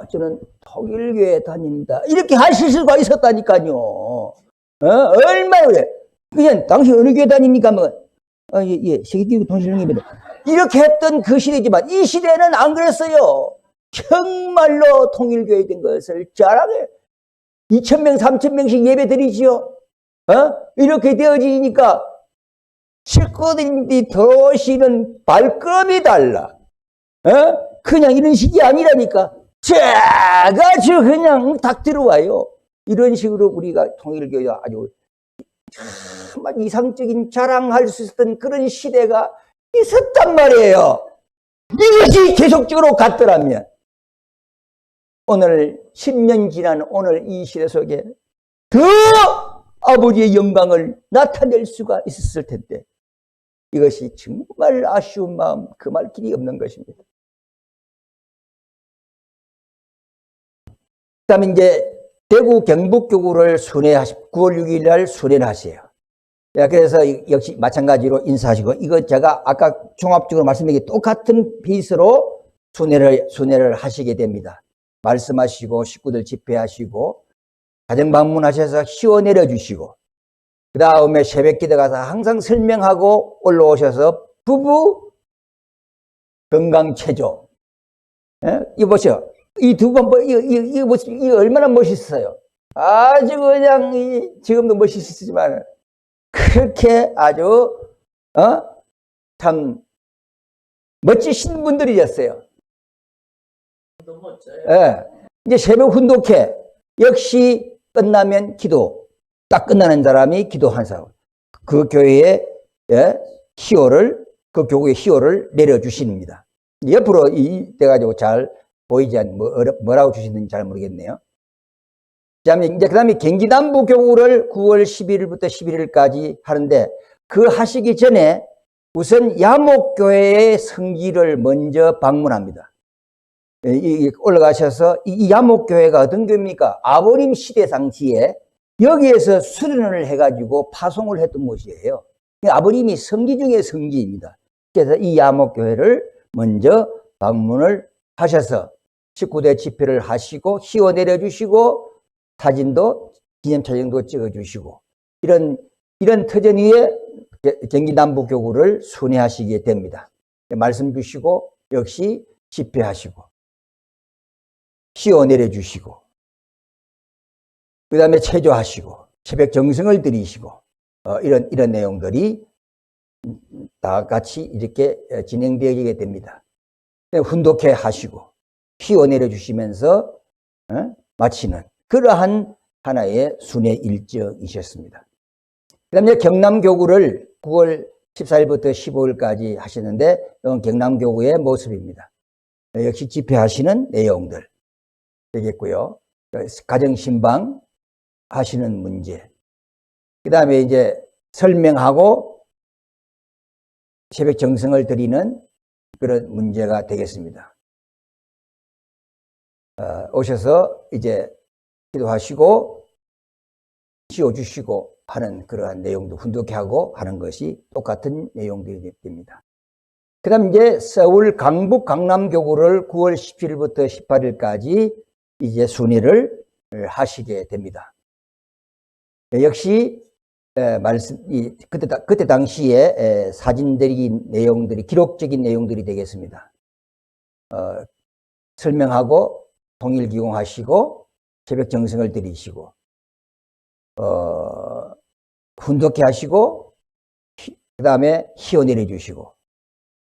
저는 통일교회 다닌다. 이렇게 하실 수가 있었다니까요. 얼마나 그래. 그냥 당신 어느 교회 다닙니까? 예, 세계교회 통일교회입니다. 이렇게 했던 그 시대지만 이 시대는 안 그랬어요. 정말로 통일교회 된 것을 자랑해. 2,000명, 3,000명씩 예배 드리지요. 이렇게 되어지니까 식구들이 들어오시는 발걸음이 달라. 그냥 이런 식이 아니라니까. 아주 그냥 딱 들어와요. 이런 식으로 우리가 통일교회 아주 정말 이상적인 자랑할 수 있었던 그런 시대가 있었단 말이에요. 이것이 계속적으로 갔더라면 오늘 10년 지난 오늘 이 시대 속에 더 아버지의 영광을 나타낼 수가 있었을 텐데 이것이 정말 아쉬운 마음 금할 길이 없는 것입니다. 그 다음에 이제 대구 경북교구를 9월 6일 날 순회하세요. 그래서 역시 마찬가지로 인사하시고 이거 제가 아까 종합적으로 말씀드린 게 똑같은 페이스로 순회를 하시게 됩니다. 말씀하시고 식구들 집회하시고 가정 방문하셔서 희원 내려주시고 그 다음에 새벽 기도 가서 항상 설명하고 올라오셔서 부부 건강체조 이거 보세요. 이 두 번 이거 얼마나 멋있어요. 아주 그냥 지금도 멋있지만 그렇게 아주 참 멋지신 분들이었어요. 너무 멋져요. 이제 새벽 훈독회 역시 끝나면 기도 딱 끝나는 사람이 기도한 사람 그 교회의 희호를 그 교구의 희호를 내려주십니다. 옆으로 돼가지고 잘 보이지 않는 뭐라고 주시는지 잘 모르겠네요. 그 다음에 경기 남부 교구를 9월 11일부터 11일까지 하는데 그 하시기 전에 우선 야목교회의 성지를 먼저 방문합니다. 올라가셔서 이 야목교회가 어떤 교회입니까? 아버님 시대 당시에 여기에서 수련을 해가지고 파송을 했던 곳이에요. 아버님이 성지 중에 성지입니다. 그래서 이 야목교회를 먼저 방문을 하셔서 19대 집회를 하시고 희원 내려주시고 사진도 기념촬영도 찍어주시고 이런 터전 위에 경기 남부교구를 순회하시게 됩니다. 말씀 주시고 역시 집회하시고 희원 내려주시고 그 다음에 체조하시고 새벽 정성을 드리시고 이런 내용들이 다 같이 이렇게 진행되게 됩니다. 훈독회 하시고 희원 내려주시면서 마치는 그러한 하나의 순회 일정이셨습니다. 그 다음에 경남교구를 9월 14일부터 15일까지 하시는데 이건 경남교구의 모습입니다. 역시 집회하시는 내용들 되겠고요. 가정신방 하시는 문제 그 다음에 이제 설명하고 새벽 정성을 드리는 그런 문제가 되겠습니다. 오셔서 이제 기도하시고 씌워주시고 하는 그러한 내용도 훈독회하고 하는 것이 똑같은 내용들이 됩니다. 그 다음 이제 서울 강북 강남교구를 9월 17일부터 18일까지 이제 순회를 하시게 됩니다. 역시 그때 당시에 사진들이 내용들이 기록적인 내용들이 되겠습니다. 설명하고 통일 기공하시고 새벽 정성을 드리시고 훈독해 하시고 그 다음에 희호 내려주시고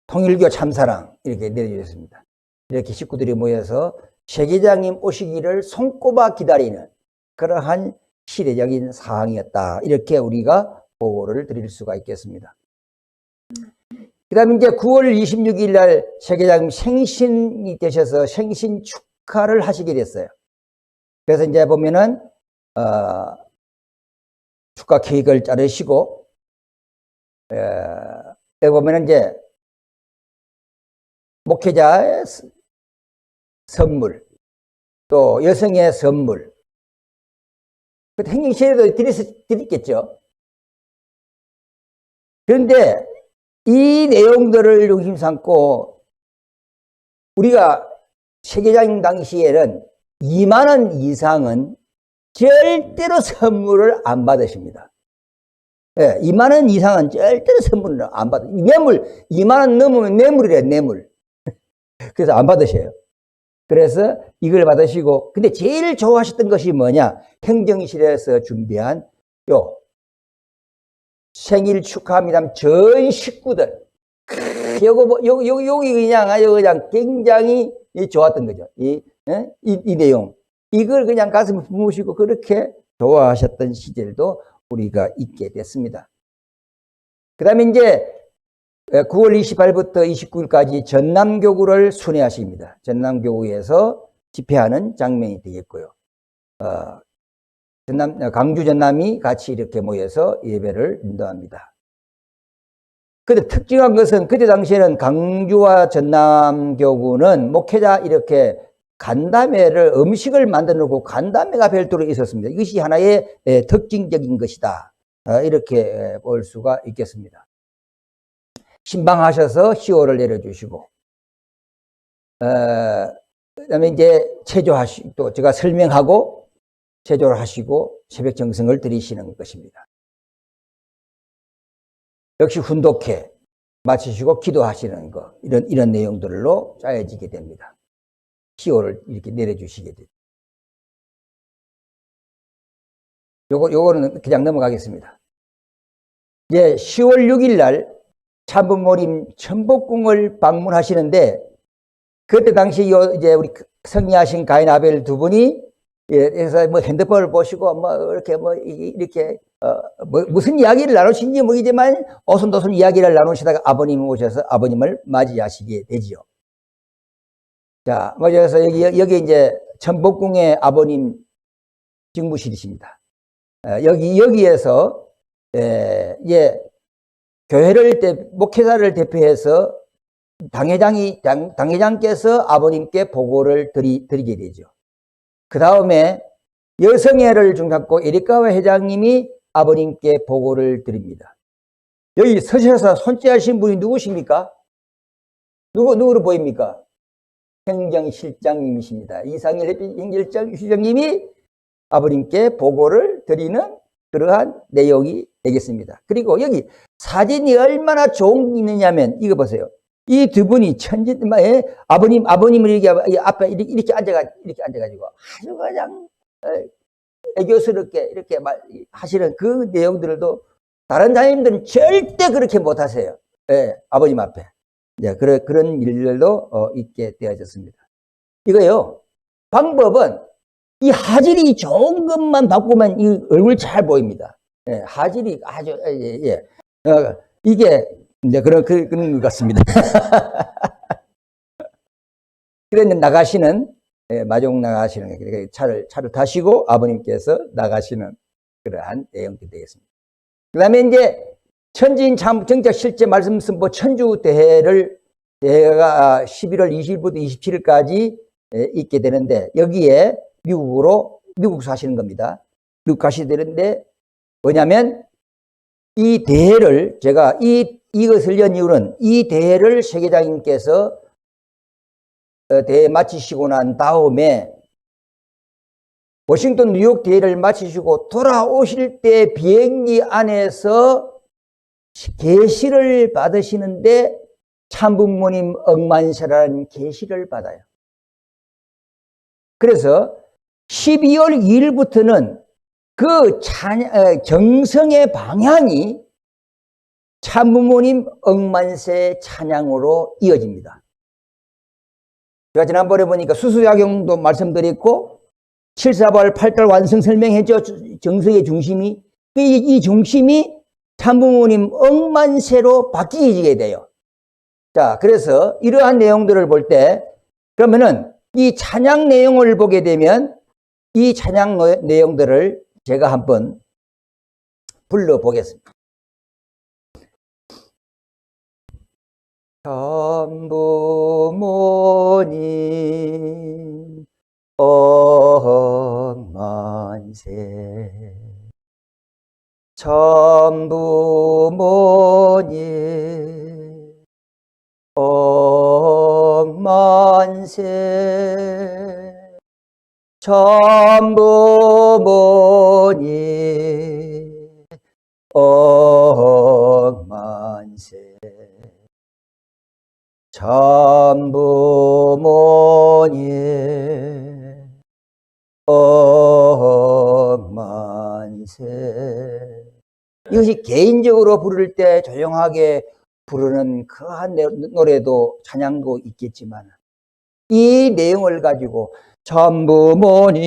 통일교 참사랑 이렇게 내려주셨습니다. 이렇게 식구들이 모여서 세계장님 오시기를 손꼽아 기다리는 그러한 시대적인 상황이었다. 이렇게 우리가 보고를 드릴 수가 있겠습니다. 그 다음에 이제 9월 26일 날 세계장님 생신이 되셔서 생신 축하를 하시게 됐어요. 그래서 이제 보면은, 축하 케이크를 자르시고, 여기 보면은 이제 목회자의 선물, 또 여성의 선물, 행정시에도 드렸겠죠. 그런데 이 내용들을 중심 삼고 우리가 세계장님 당시에는 2만 원 이상은 절대로 선물을 안 받으십니다. 네, 2만 원 이상은 절대로 선물을 안 받아요. 뇌물, 2만 원 넘으면 뇌물이래요, 뇌물. 그래서 안 받으셔요. 그래서 이걸 받으시고, 근데 제일 좋아하셨던 것이 뭐냐? 행정실에서 준비한 요 생일 축하합니다. 전 식구들. 여기 그냥 굉장히 좋았던 거죠. 이 내용. 이걸 그냥 가슴에 품으시고 그렇게 좋아하셨던 시절도 우리가 있게 됐습니다. 그 다음에 이제 9월 28일부터 29일까지 전남교구를 순회하십니다. 전남교구에서 집회하는 장면이 되겠고요. 강주 전남이 같이 이렇게 모여서 예배를 인도합니다. 근데 특징한 것은 그때 당시에는 강주와 전남교구는 목회자 이렇게 간담회를 음식을 만들어 놓고 간담회가 별도로 있었습니다. 이것이 하나의 특징적인 것이다. 이렇게 볼 수가 있겠습니다. 신방하셔서 시호를 내려주시고, 그 다음에 이제 또 제가 설명하고 제조를 하시고 새벽 정성을 드리시는 것입니다. 역시 훈독회 마치시고 기도하시는 거, 이런 내용들로 짜여지게 됩니다. 시호를 이렇게 내려주시게 됩니다. 요거는 그냥 넘어가겠습니다. 이제 10월 6일 날 참부모님 천복궁을 방문하시는데, 그때 당시 이제 우리 성리하신 가인 아벨 두 분이, 그래서 뭐 핸드폰을 보시고, 이렇게, 무슨 이야기를 나누신지 모르겠지만, 오손도손 이야기를 나누시다가 아버님 오셔서 아버님을 맞이하시게 되지요. 자, 그래서 여기 이제 천복궁의 아버님 직무실이십니다. 여기에서, 목회자를 대표해서 당회장께서 아버님께 보고를 드리게 되죠. 그 다음에 여성회를 중심잡고 에리카와 회장님이 아버님께 보고를 드립니다. 여기 서셔서 손짓하신 분이 누구십니까? 누구로 보입니까? 행정실장님이십니다. 이상일 행정실장님이 아버님께 보고를 드리는 그러한 내용이 되겠습니다. 그리고 여기 사진이 얼마나 좋은 게 있느냐면, 이거 보세요. 이 두 분이 아버님을 이렇게 앞에 이렇게 앉아가지고 아주 그냥 애교스럽게 이렇게 하시는 그 내용들도 다른 자녀님들은 절대 그렇게 못 하세요. 아버님 앞에. 그런 일들도 있게 되어졌습니다. 이거요, 방법은 이 화질이 좋은 것만 바꾸면 이 얼굴 잘 보입니다. 화질이 아주, 이게 이제 그런 것 같습니다. 그런데 마중 나가시는, 차를 타시고 아버님께서 나가시는 그러한 내용들이 되겠습니다. 그 다음에 이제 천지인 정작 실제 말씀 선포 천주대회가 11월 20일부터 27일까지 있게 되는데, 여기에 미국 사시는 겁니다. 미국 가시게 되는데, 뭐냐면, 이 대회를, 제가 이것을 연 이유는 이 대회를 세계장님께서 대회 마치시고 난 다음에 워싱턴 뉴욕 대회를 마치시고 돌아오실 때 비행기 안에서 계시를 받으시는데 참부모님 억만세라는 계시를 받아요. 그래서 12월 2일부터는 그 정성의 방향이 참부모님 억만세 찬양으로 이어집니다. 제가 지난번에 보니까 수수작용도 말씀드렸고 7사발 8달 완성 설명했죠. 정성의 중심이. 이 중심이 참부모님 억만세로 바뀌게 돼요. 자, 그래서 이러한 내용들을 볼 때 그러면은 이 찬양 내용을 보게 되면 이 찬양 내용들을 제가 한번 불러보겠습니다. 참부모님 억만세 참부모님 억만세 참부모님 억만세 참부모님 억만세. 이것이 개인적으로 부를 때 조용하게 부르는 그러한 노래도 찬양도 있겠지만 이 내용을 가지고 참부모님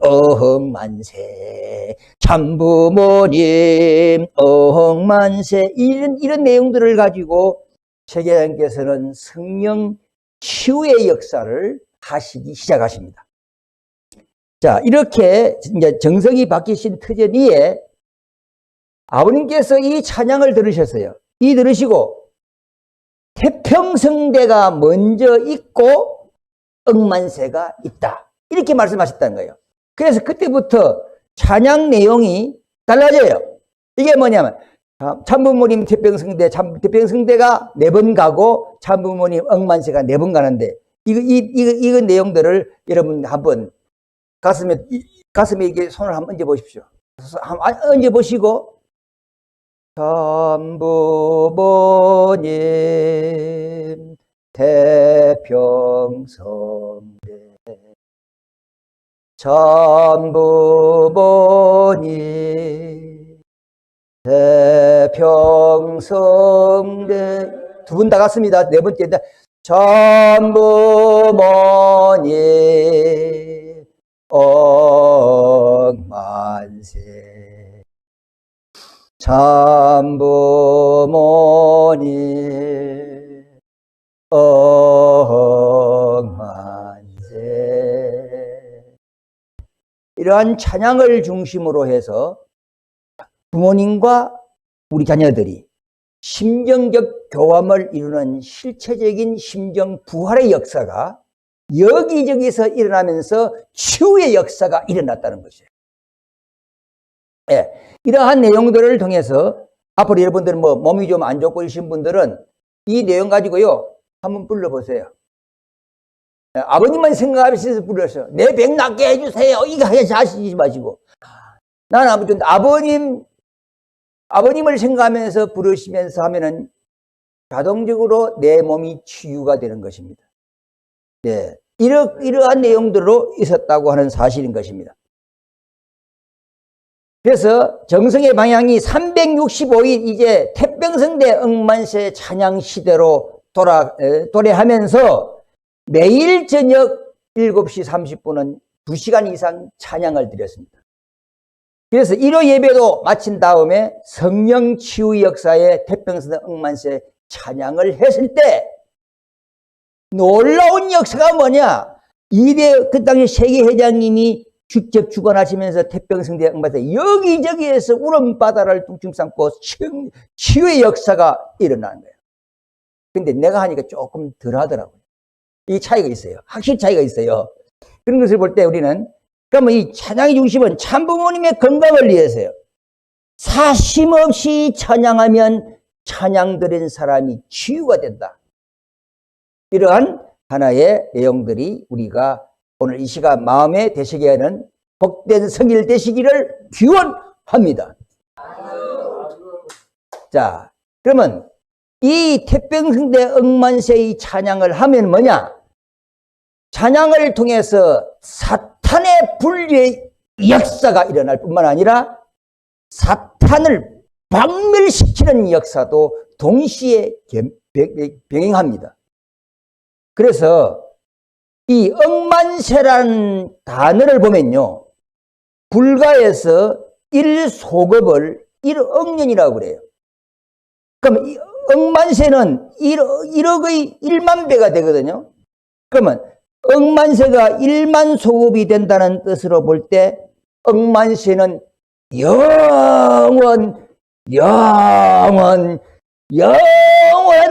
억만세 참부모님 억만세 이런 내용들을 가지고 세계장께서는 성령 치유의 역사를 하시기 시작하십니다. 자, 이렇게 이제 정성이 바뀌신 터전이에 아버님께서 이 찬양을 들으셨어요. 이 들으시고 태평성대가 먼저 있고 억만세가 있다. 이렇게 말씀하셨다는 거예요. 그래서 그때부터 찬양 내용이 달라져요. 이게 뭐냐면 참부모님 태평성대, 태평성대가 4번 가고 참부모님 억만세가 4번 가는데 이거 내용들을 여러분 한번 가슴에 이게 손을 한번 얹어 보십시오. 한번 얹어 보시고 참부모님 태평성대 참부모님 태평성대 두 분 다 같습니다. 네 번째 참부모님 억만세 참부모님 억만세. 이러한 찬양을 중심으로 해서 부모님과 우리 자녀들이 심정적 교감을 이루는 실체적인 심정 부활의 역사가 여기저기서 일어나면서 치유의 역사가 일어났다는 것이에요. 예, 이러한 내용들을 통해서 앞으로 여러분들은 몸이 좀 안 좋고 이신 분들은 이 내용 가지고요 한번 불러보세요. 예, 아버님만 생각하면서 불러서 내 백 낫게 해주세요. 이거 하시지 마시고 나는 아무튼 아버님을 생각하면서 부르시면서 하면은 자동적으로 내 몸이 치유가 되는 것입니다. 네, 이러한 내용들로 있었다고 하는 사실인 것입니다. 그래서 정성의 방향이 365일 이제 태평성대 억만세 찬양 시대로 도래하면서 매일 저녁 7시 30분은 2시간 이상 찬양을 드렸습니다. 그래서 1호 예배도 마친 다음에 성령 치유 역사의 태평성대 억만세 찬양을 했을 때 놀라운 역사가 뭐냐? 그 당시 세계회장님이 직접 주관하시면서 태평성대 억만세 여기저기에서 울음바다를 뚝뚝 삼고 치유의 역사가 일어나는 거예요. 근데 내가 하니까 조금 덜 하더라고요. 이 차이가 있어요. 확실히 차이가 있어요. 그런 것을 볼 때 우리는 그러면 이 찬양의 중심은 참부모님의 건강을 위해서요. 사심 없이 찬양하면 찬양 드린 사람이 치유가 된다. 이러한 하나의 내용들이 우리가 오늘 이 시간 마음에 되시게 하는 복된 성일 되시기를 기원합니다. 자, 그러면 이 태평성대 억만세의 찬양을 하면 뭐냐? 찬양을 통해서 사탄의 분리의 역사가 일어날 뿐만 아니라 사탄을 박멸시키는 역사도 동시에 병행합니다. 그래서 이 억만세라는 단어를 보면요, 불가에서 1소급을 1억년이라고 그래요. 그러면 이 억만세는 1억의 1만 배가 되거든요. 그러면 억만세가 1만 소급이 된다는 뜻으로 볼 때 억만세는 영원한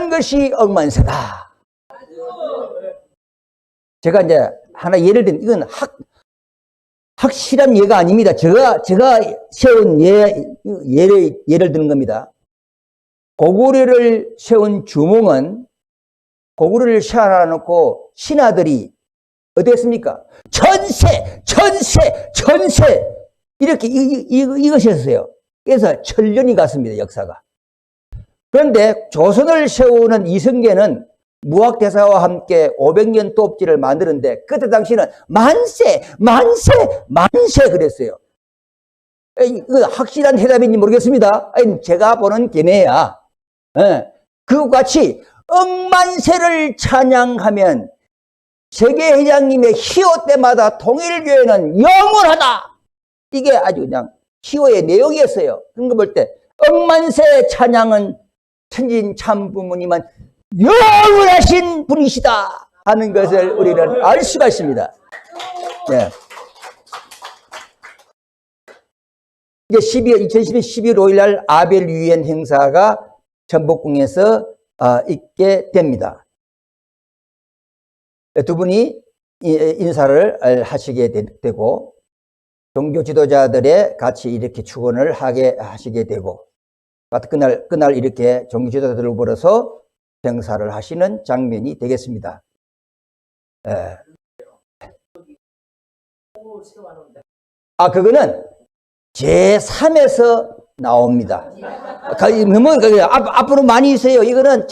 것이 억만세다. 제가 이제 하나 예를 든, 이건 확실한 예가 아닙니다. 제가 세운 예를 드는 겁니다. 고구려를 세운 주몽은 고구려를 세워놓고 신하들이 어땠습니까? 천세! 이렇게 이것이었어요. 그래서 천년이 갔습니다, 역사가. 그런데 조선을 세우는 이성계는 무학대사와 함께 500년 도읍지를 만드는데 그때 당시는 만세 그랬어요. 그 확실한 해답인지 모르겠습니다. 제가 보는 견해야. 그와 같이 억만세를 찬양하면 세계회장님의 희호 때마다 통일교회는 영원하다. 이게 아주 그냥 희호의 내용이었어요. 그런 거 볼 때 억만세 찬양은 천진참부모님은 영원하신 분이시다 하는 것을 우리는 알 수가 있습니다. 네. 이제 2012년 12월 5일 날 아벨 유엔 행사가 전복궁에서 있게 됩니다. 두 분이 인사를 하시게 되고 종교 지도자들의 같이 이렇게 축원을 하시게 되고 그날 이렇게 종교 지도자들을 불러서 행사를 하시는 장면이 되겠습니다. 그거는 제3에서 나옵니다. 앞으로 많이 있어요. 이거는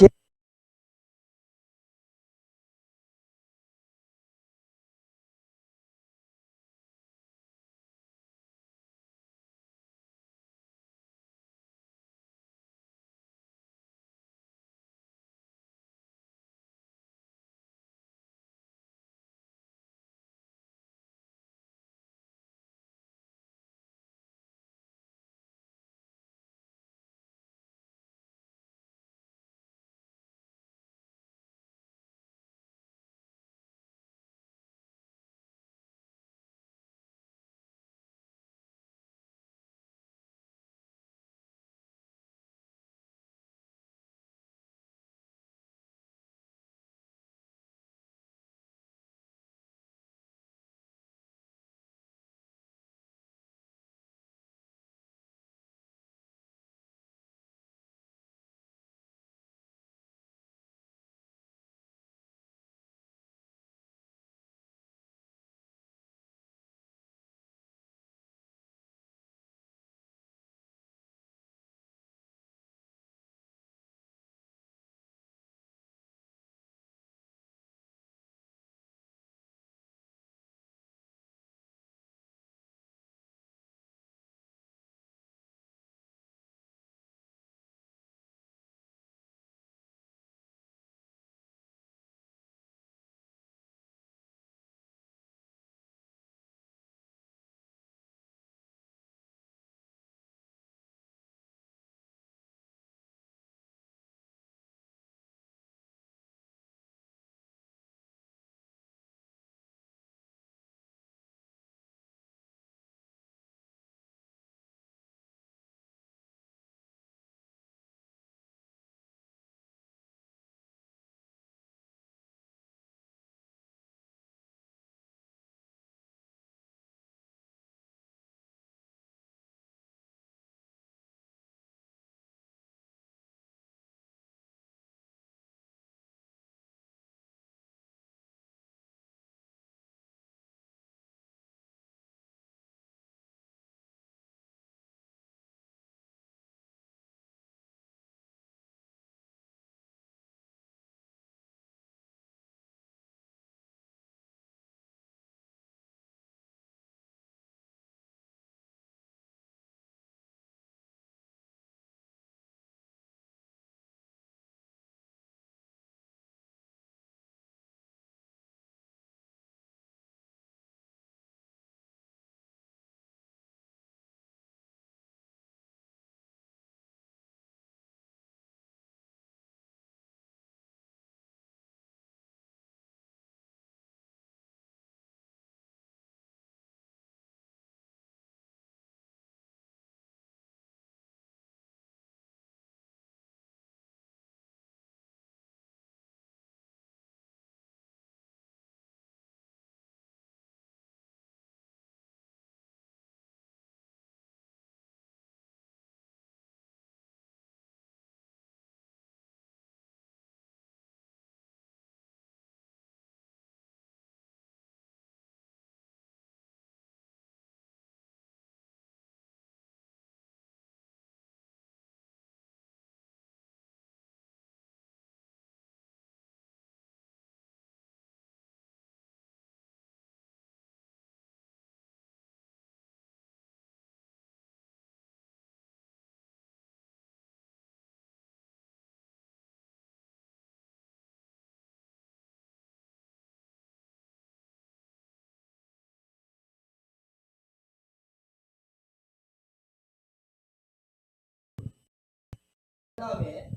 그다음에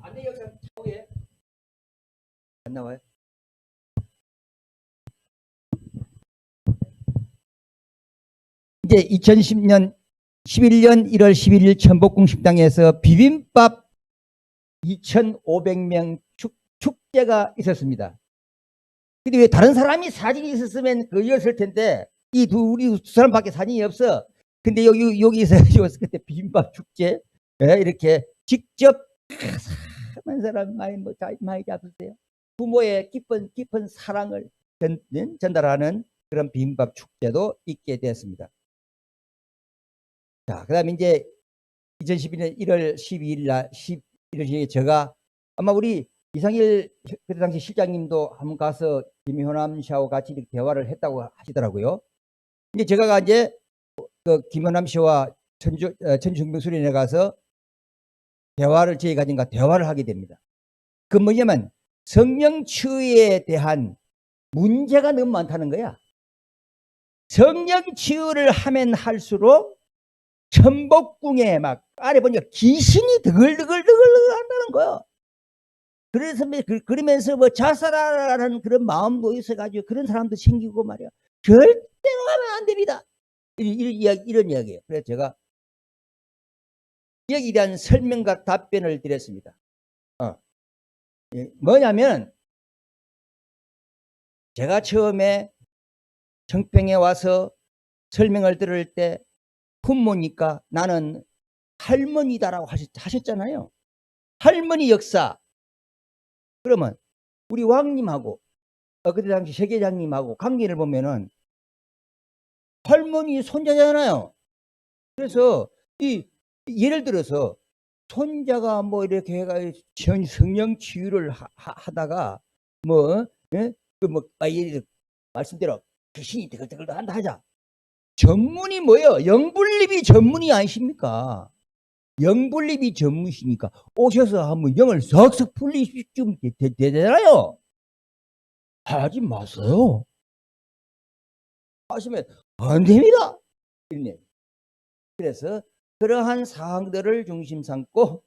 안내 영상 차후에 안 나와요? 이제 2010년 11년 1월 11일 천복궁 식당에서 비빔밥 2,500명 축제가 있었습니다. 근데 왜 다른 사람이 사진이 있었으면 그였을 텐데 우리 두 사람밖에 사진이 없어. 근데 여기서 그때 비빔밥 축제 이렇게 직접 많은 사람 많이 잡으세요. 부모의 깊은 사랑을 전달하는 그런 비빔밥 축제도 있게 되었습니다. 자, 그 다음에 이제 2012년 1월 12일 날, 11일 제가 아마 우리 이상일 그때 당시 실장님도 한번 가서 김효남 씨하고 같이 이렇게 대화를 했다고 하시더라고요. 이제 제가 이제 그 김효남 씨와 천주중병수련회 가서 저희 가진과 대화를 하게 됩니다. 그 뭐냐면 성령 치유에 대한 문제가 너무 많다는 거야. 성령 치유를 하면 할수록 천복궁에 막 아래 보니까 귀신이 드글드글 한다는 거야. 그래서 그러면서 뭐 자살하라는 그런 마음도 있어가지고 그런 사람도 생기고 말이야. 절대로 하면 안 됩니다. 이런 이야기예요. 그래서 제가 여기에 대한 설명과 답변을 드렸습니다. 뭐냐면 제가 처음에 청평에 와서 설명을 들을 때 부모니까 나는 할머니다라고 하셨잖아요. 할머니 역사. 그러면 우리 왕님하고 그때 당시 세계장님하고 관계를 보면은 할머니 손자잖아요. 그래서 예를 들어서 손자가 뭐 이렇게 해가 성령 치유를 하다가 뭐 말씀대로 귀신이 드글드글 한다 하자. 전문이 뭐예요? 영분립이 전문이 아니십니까? 영분립이 전문이시니까 오셔서 한번 영을 석석 풀리시면 되잖아요. 하지 마세요. 하시면 안 됩니다. 그래서 그러한 사항들을 중심 삼고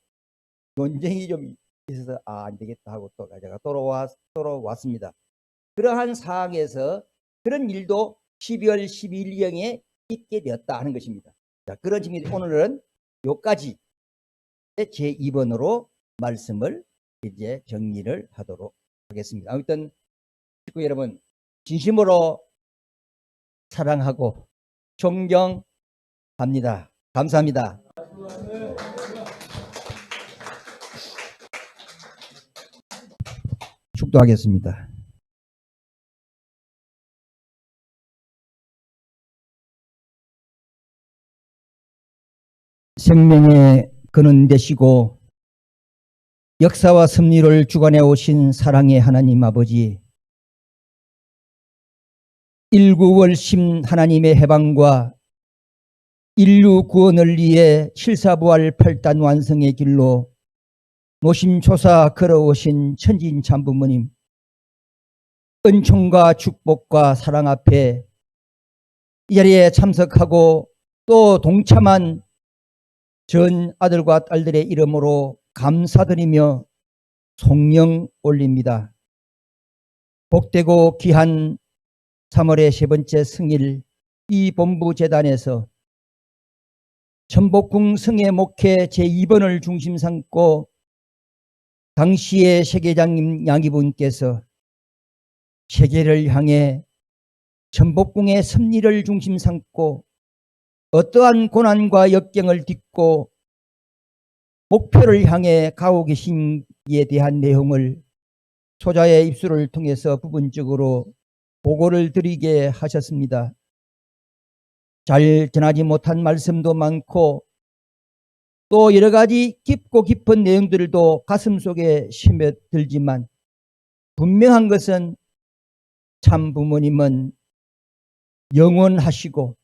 논쟁이 좀 있어서 안 되겠다 하고 또 제가 돌아왔습니다. 그러한 사항에서 그런 일도 12월 12일경에 있게 되었다 하는 것입니다. 자, 그런 측면에서 오늘은 요까지 제 2번으로 말씀을 이제 정리를 하도록 하겠습니다. 아무튼 식구 여러분, 진심으로 사랑하고 존경합니다. 감사합니다. 축도하겠습니다. 생명의 근원 되시고 역사와 섭리를 주관해 오신 사랑의 하나님 아버지, 일구월심 하나님의 해방과 인류 구원을 위해 칠사부활 8단 완성의 길로 노심초사 걸어오신 천진참부모님, 은총과 축복과 사랑 앞에 이 자리에 참석하고 또 동참한 전 아들과 딸들의 이름으로 감사드리며 송영 올립니다. 복되고 귀한 3월의 세 번째 승일 이 본부재단에서 천복궁 성회 목회 제2번을 중심 삼고 당시의 세계장님 양이분께서 세계를 향해 천복궁의 섭리를 중심 삼고 어떠한 고난과 역경을 딛고 목표를 향해 가고 계신 이에 대한 내용을 소자의 입술을 통해서 부분적으로 보고를 드리게 하셨습니다. 잘 전하지 못한 말씀도 많고 또 여러 가지 깊고 깊은 내용들도 가슴속에 스며들지만 분명한 것은 참 부모님은 영원하시고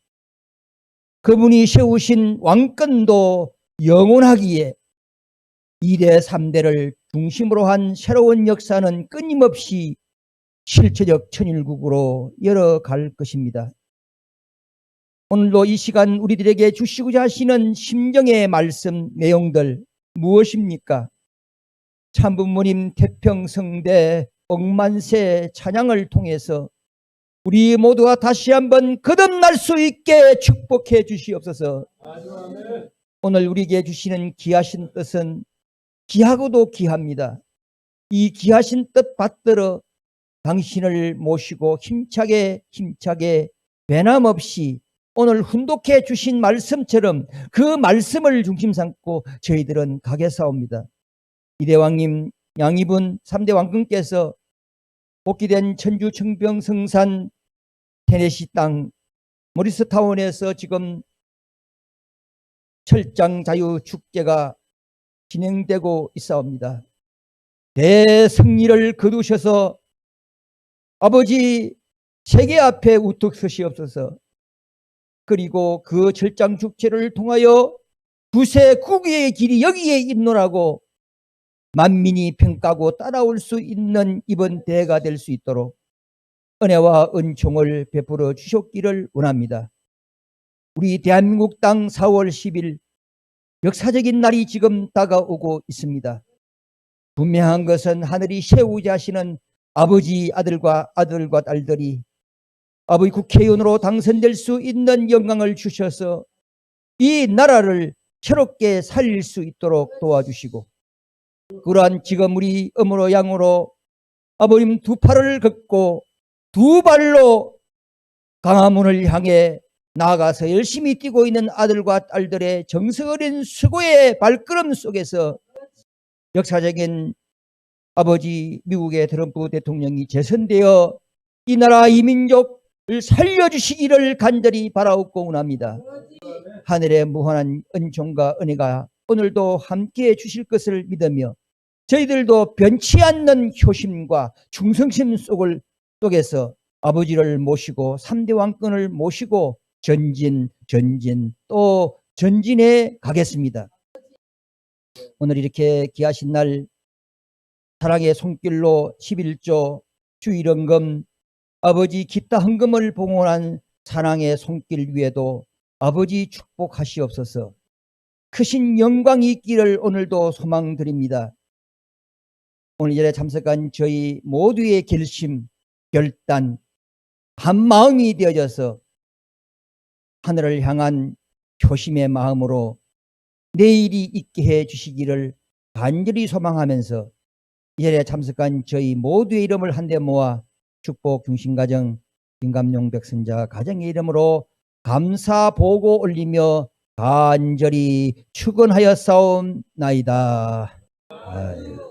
그분이 세우신 왕권도 영원하기에 2대 3대를 중심으로 한 새로운 역사는 끊임없이 실체적 천일국으로 열어갈 것입니다. 오늘도 이 시간 우리들에게 주시고자 하시는 심정의 말씀 내용들 무엇입니까? 참부모님 태평성대 억만세 찬양을 통해서 우리 모두가 다시 한번 거듭날 수 있게 축복해 주시옵소서. 오늘 우리에게 주시는 귀하신 뜻은 귀하고도 귀합니다. 이 귀하신 뜻 받들어 당신을 모시고 힘차게 변함없이 오늘 훈독해 주신 말씀처럼 그 말씀을 중심 삼고 저희들은 가겠사옵니다. 이대왕님, 양이분 3대 왕궁께서 복귀된 천주 청병성산 테네시 땅 모리스타운에서 지금 철장 자유 축제가 진행되고 있사옵니다. 대승리를 거두셔서 아버지 세계 앞에 우뚝 서시옵소서. 그리고 그 철장 축제를 통하여 구세 국위의 길이 여기에 있노라고 만민이 평가하고 따라올 수 있는 이번 대회가 될 수 있도록 은혜와 은총을 베풀어 주셨기를 원합니다. 우리 대한민국 땅 4월 10일 역사적인 날이 지금 다가오고 있습니다. 분명한 것은 하늘이 세우자 하시는 아버지 아들과 딸들이 아버지 국회의원으로 당선될 수 있는 영광을 주셔서 이 나라를 새롭게 살릴 수 있도록 도와주시고, 그러한 지금 우리 음으로 양으로 아버님 두 팔을 걷고 두 발로 강화문을 향해 나아가서 열심히 뛰고 있는 아들과 딸들의 정성 어린 수고의 발걸음 속에서 역사적인 아버지 미국의 트럼프 대통령이 재선되어 이 나라 이 민족을 살려주시기를 간절히 바라옵고 원합니다. 하늘의 무한한 은총과 은혜가 오늘도 함께해 주실 것을 믿으며 저희들도 변치 않는 효심과 충성심 속에서 아버지를 모시고 3대 왕권을 모시고 전진 또 전진해 가겠습니다. 오늘 이렇게 귀하신 날 사랑의 손길로 11조 주일헌금 아버지 기타 헌금을 봉헌한 사랑의 손길 위에도 아버지 축복하시옵소서. 크신 영광이 있기를 오늘도 소망드립니다. 오늘 이 자리에 참석한 저희 모두의 결심, 결단, 한마음이 되어져서 하늘을 향한 효심의 마음으로 내일이 있게 해 주시기를 간절히 소망하면서 이 자리에 참석한 저희 모두의 이름을 한데 모아 축복 중심가정 김감용 백선자 가정의 이름으로 감사 보고 올리며 간절히 축원하여 싸움나이다. 아유.